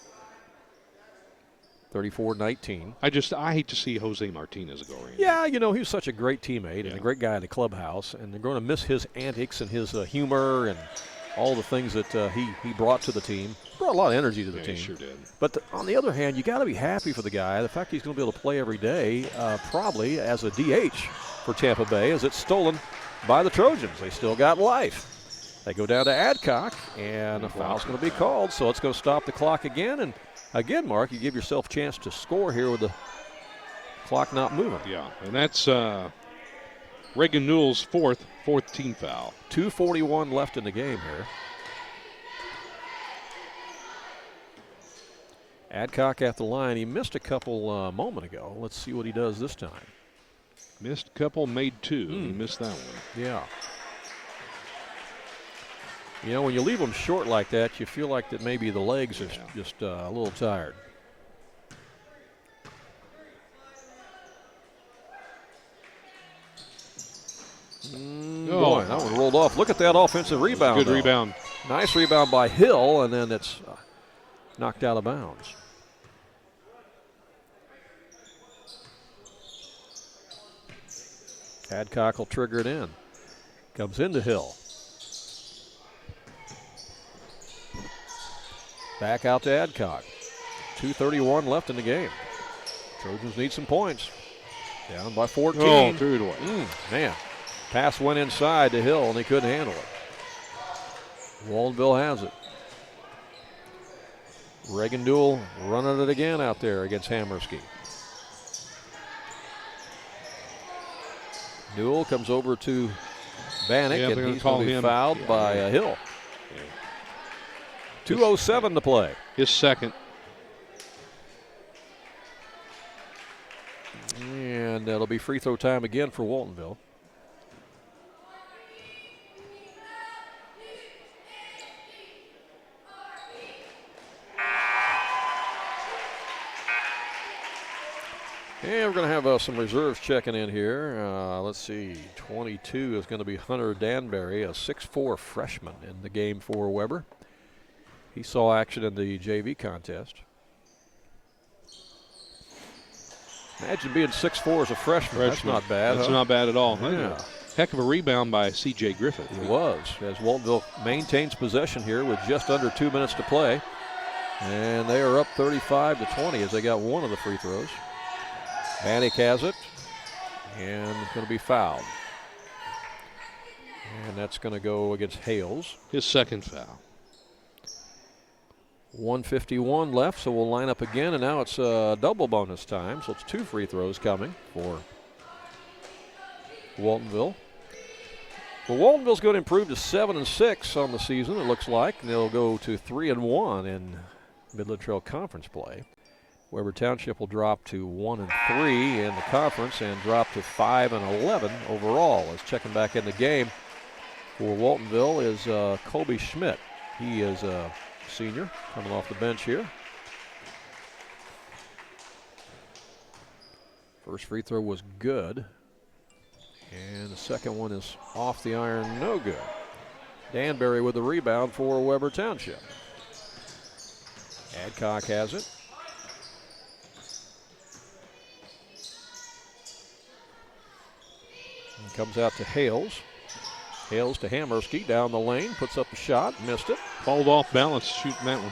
34-19. I hate to see Jose Martinez go in. Yeah, he was such a great teammate and a great guy in the clubhouse, and they're going to miss his antics and his humor and all the things that he brought to the team. Brought a lot of energy to the team. He sure did. But on the other hand, you got to be happy for the guy. The fact he's going to be able to play every day, probably as a DH for Tampa Bay, as it's stolen by the Trojans. They still got life. They go down to Adcock, and a foul's going to be called, so it's going to stop the clock again. And again, Mark, you give yourself a chance to score here with the clock not moving. Yeah, and that's Reagan Newell's fourth team foul. 2:41 left in the game here. Adcock at the line. He missed a couple a moment ago. Let's see what he does this time. Missed a couple, made two. He missed that one. Yeah. When you leave them short like that, you feel like that maybe the legs are just a little tired. Boy, that one rolled off. Look at that offensive rebound. Good rebound. Nice rebound by Hill, and then it's knocked out of bounds. Adcock will trigger it in. Comes into Hill. Back out to Adcock. 2:31 left in the game. Trojans need some points. Down by 14. Oh, threw it away. Man. Pass went inside to Hill, and he couldn't handle it. Waltonville has it. Reagan Newell running it again out there against Hammerski. Newell comes over to Bannock, Yeah, and they're he's going to be him fouled by Hill. 2:07 to play. His second. And it'll be free throw time again for Waltonville. And we're going to have some reserves checking in here. Let's see. 22 is going to be Hunter Danbury, a 6'4 freshman in the game for Webber. He saw action in the JV contest. Imagine being 6'4 as a freshman. That's not bad. That's not bad at all. Yeah. Heck of a rebound by C.J. Griffith. It was, as Waltonville maintains possession here with just under 2 minutes to play. And they are up 35-20 as they got one of the free throws. Bannock has it, and it's going to be fouled. And that's going to go against Hales. His second foul. 1:51 left, so we'll line up again, and now it's double bonus time, so it's 2 free throws coming for Waltonville. Well, Waltonville's going to improve to 7-6 on the season, it looks like, and they'll go to 3-1 in Midland Trail Conference play. Webber Township will drop to 1-3 in the conference and drop to 5-11 overall. As checking back in the game for Waltonville is Colby Schmidt. He is a senior coming off the bench here. First free throw was good. And the second one is off the iron, no good. Danbury with the rebound for Webber Township. Adcock has it. And comes out to Hales. Hales to Hammersky down the lane, puts up a shot, missed it. Called off balance shooting that one.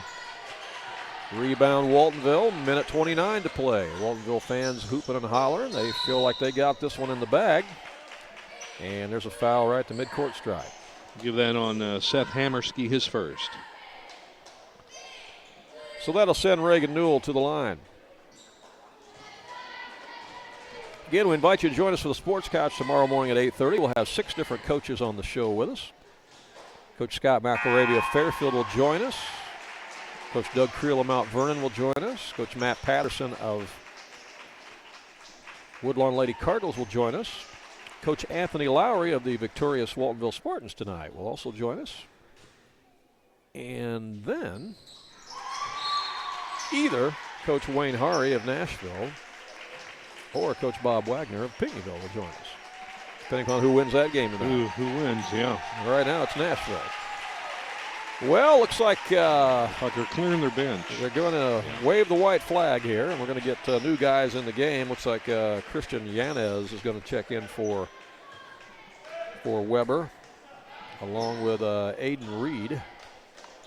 Rebound Waltonville, minute 29 to play. Waltonville fans hooping and hollering. They feel like they got this one in the bag. And there's a foul right to midcourt stripe. Give that on Seth Hammersky, his first. So that'll send Reagan Newell to the line. Again, we invite you to join us for the Sports Couch tomorrow morning at 8:30. We'll have 6 different coaches on the show with us. Coach Scott McElravy of Fairfield will join us. Coach Doug Creel of Mount Vernon will join us. Coach Matt Patterson of Woodlawn Lady Cardinals will join us. Coach Anthony Lowry of the victorious Waltonville Spartans tonight will also join us. And then either Coach Wayne Hari of Nashville or Coach Bob Wagner of Pinckneyville will join us, depending on who wins that game tonight. Who wins, yeah. Right now it's Nashville. Well, looks like they're clearing their bench. They're going to wave the white flag here, and we're going to get new guys in the game. Looks like Christian Yanez is going to check in for Webber, along with Aiden Reed.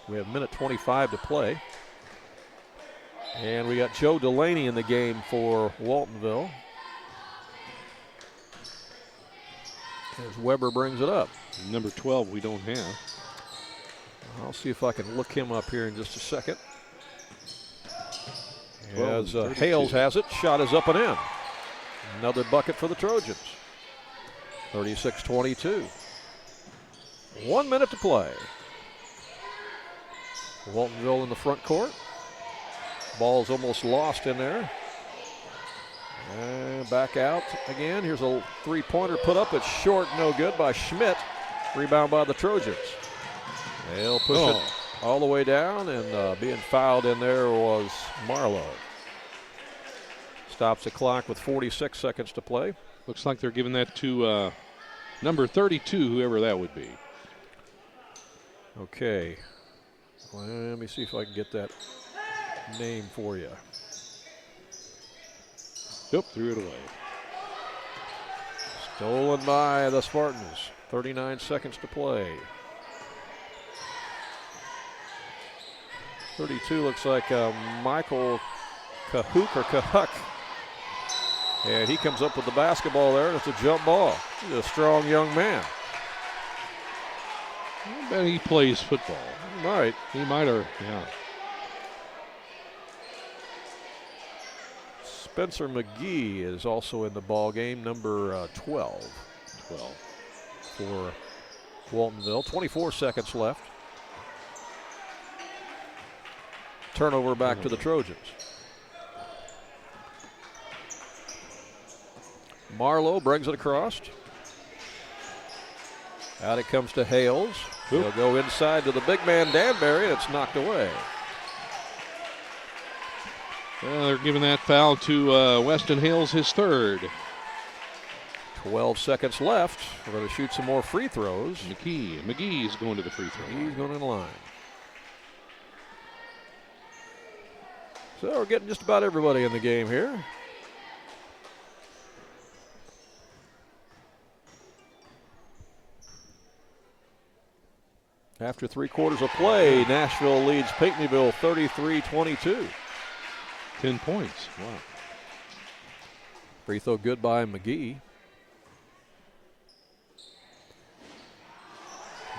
We have minute 25 to play. And we got Joe Delaney in the game for Waltonville, as Webber brings it up. Number 12 we don't have. I'll see if I can look him up here in just a second. As Hales has it, shot is up and in. Another bucket for the Trojans. 36-22. 1 minute to play. Waltonville in the front court. Ball's almost lost in there. And back out again. Here's a three-pointer put up. It's short, no good by Schmidt. Rebound by the Trojans. They'll push it all the way down, and being fouled in there was Marlowe. Stops the clock with 46 seconds to play. Looks like they're giving that to number 32, whoever that would be. Okay. Let me see if I can get that name for you. Yep, threw it away. Stolen by the Spartans. 39 seconds to play. 32 looks like Michael Kahuk. And he comes up with the basketball there, and it's a jump ball. He's a strong young man. I bet he plays football. Right. He might have, yeah. Spencer McGee is also in the ball game, number 12. for Waltonville. 24 seconds left. Turnover back to the Trojans. Marlowe brings it across. Out it comes to Hales. He'll go inside to the big man Danbury, and it's knocked away. They're giving that foul to Weston Hales, his third. 12 seconds left. We're going to shoot some more free throws. McGee's going to the free throw line. He's going to the line. So we're getting just about everybody in the game here. After 3 quarters of play, Nashville leads Pinckneyville 33-22. 10 points. Wow. Free throw good by McGee.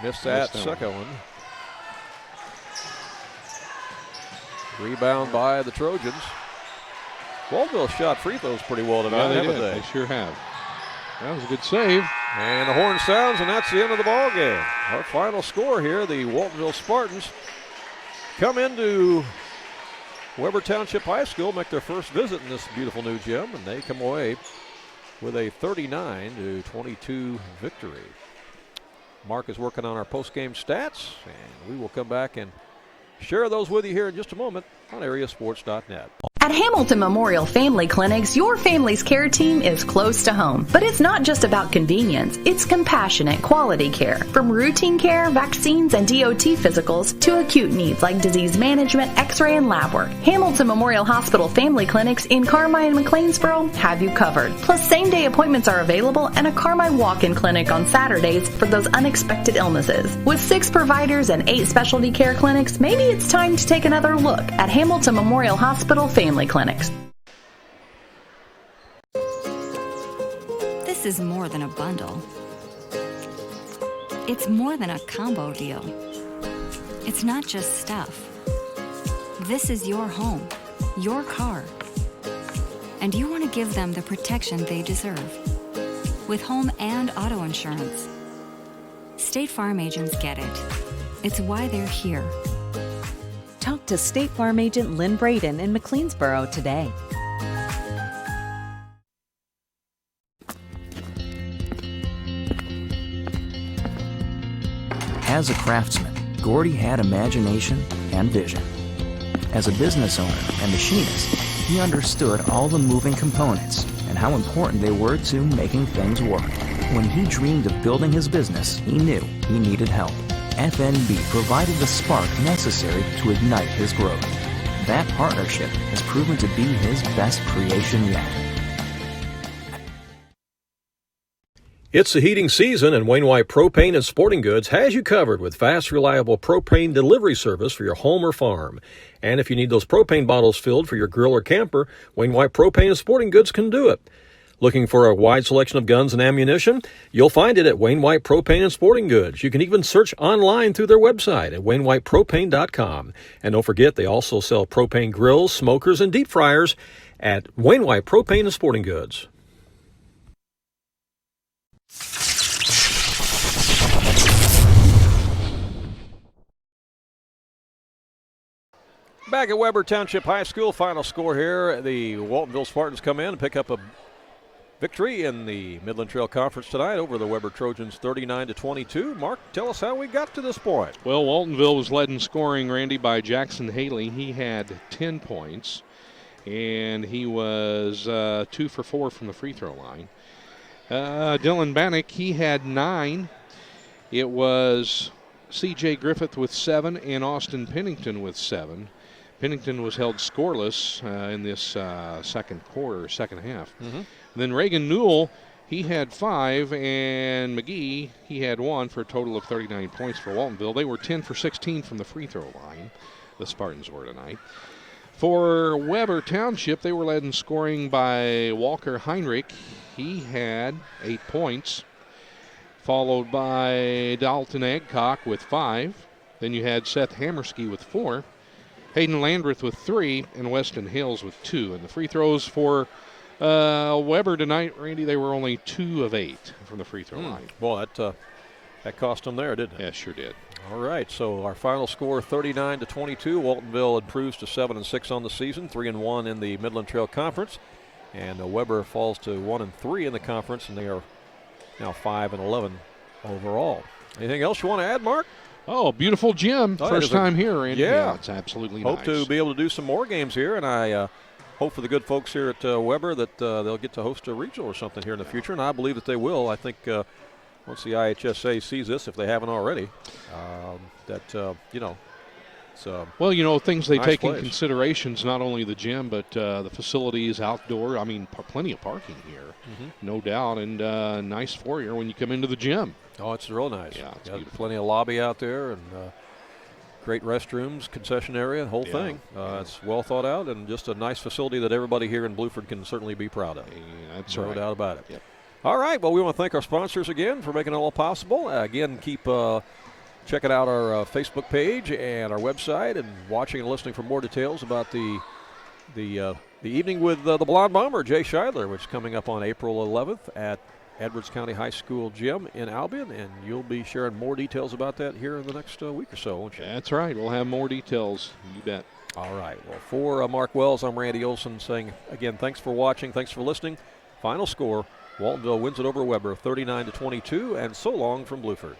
Missed that second one. Rebound by the Trojans. Waltonville shot free throws pretty well tonight, haven't they? They sure have. That was a good save. And the horn sounds, and that's the end of the ball game. Our final score here, the Waltonville Spartans come into Webber Township High School, make their first visit in this beautiful new gym, and they come away with a 39-22 victory. Mark is working on our post-game stats, and we will come back and share those with you here in just a moment on AreaSports.net. At Hamilton Memorial Family Clinics, your family's care team is close to home. But it's not just about convenience, it's compassionate, quality care. From routine care, vaccines, and DOT physicals to acute needs like disease management, x-ray, and lab work. Hamilton Memorial Hospital Family Clinics in Carmine and McLeansboro have you covered. Plus, same-day appointments are available and a Carmine walk-in clinic on Saturdays for those unexpected illnesses. With 6 providers and 8 specialty care clinics, maybe it's time to take another look at Hamilton Memorial Hospital Family Clinics. This is more than a bundle. It's more than a combo deal. It's not just stuff. This is your home, your car. And you want to give them the protection they deserve. With home and auto insurance. State Farm agents get it. It's why they're here. Talk to State Farm agent Lynn Braden in McLeansboro today. As a craftsman, Gordy had imagination and vision. As a business owner and machinist, he understood all the moving components and how important they were to making things work. When he dreamed of building his business, he knew he needed help. FNB provided the spark necessary to ignite his growth. That partnership has proven to be his best creation yet. It's the heating season, and Wainwright Propane and Sporting Goods has you covered with fast, reliable propane delivery service for your home or farm. And if you need those propane bottles filled for your grill or camper, Wainwright Propane and Sporting Goods can do it. Looking for a wide selection of guns and ammunition? You'll find it at Wainwright Propane and Sporting Goods. You can even search online through their website at wainwrightpropane.com. And don't forget, they also sell propane grills, smokers, and deep fryers at Wainwright Propane and Sporting Goods. Back at Webber Township High School, final score here. The Waltonville Spartans come in and pick up a victory in the Midland Trail Conference tonight over the Webber Trojans 39-22. Mark, tell us how we got to this point. Well, Waltonville was led in scoring, Randy, by Jackson Haley. He had 10 points, and he was 2 for 4 from the free throw line. Dylan Bannock, he had 9. It was C.J. Griffith with 7 and Austin Pennington with 7. Pennington was held scoreless in this second half. Mm-hmm. Then Reagan Newell, he had 5, and McGee, he had 1 for a total of 39 points for Waltonville. They were 10 for 16 from the free throw line, the Spartans were tonight. For Webber Township, they were led in scoring by Walker Heinrich. He had 8 points, followed by Dalton Adcock with 5. Then you had Seth Hammerski with 4. Hayden Landreth with 3, and Weston Hales with 2. And the free throws for Webber tonight, Randy, they were only 2 of 8 from the free throw line. Well, that cost them there, didn't it? Yeah, sure did. All right, so our final score 39-22. Waltonville improves to 7-6 on the season, 3-1 in the Midland Trail Conference, and Webber falls to 1-3 in the conference, and they are now 5-11 overall. Anything else you want to add, Mark? Oh, beautiful gym. First time here, Randy. Yeah, it's absolutely hope nice. to be able to do some more games here, and I hope for the good folks here at Webber that they'll get to host a regional or something here in the future, and I believe that they will. I think once the IHSA sees this, if they haven't already, well, things they nice take in place. considerations, not only the gym, but the facilities, outdoor. I mean, plenty of parking here, no doubt, and nice foyer when you come into the gym. Oh, it's real nice. Yeah, it's got beautiful. plenty of lobby out there and great restrooms, concession area, the whole thing. It's well thought out and just a nice facility that everybody here in Bluford can certainly be proud of. Yeah, that's no right. doubt about it. Yep. All right, well, we want to thank our sponsors again for making it all possible. Again, keep checking out our Facebook page and our website and watching and listening for more details about the evening with the Blonde Bomber, Jay Scheidler, which is coming up on April 11th at Edwards County High School Gym in Albion, and you'll be sharing more details about that here in the next week or so, won't you? That's right. We'll have more details. You bet. All right. Well, for Mark Wells, I'm Randy Olson saying, again, thanks for watching. Thanks for listening. Final score, Waltonville wins it over Webber 39-22, and so long from Bluford.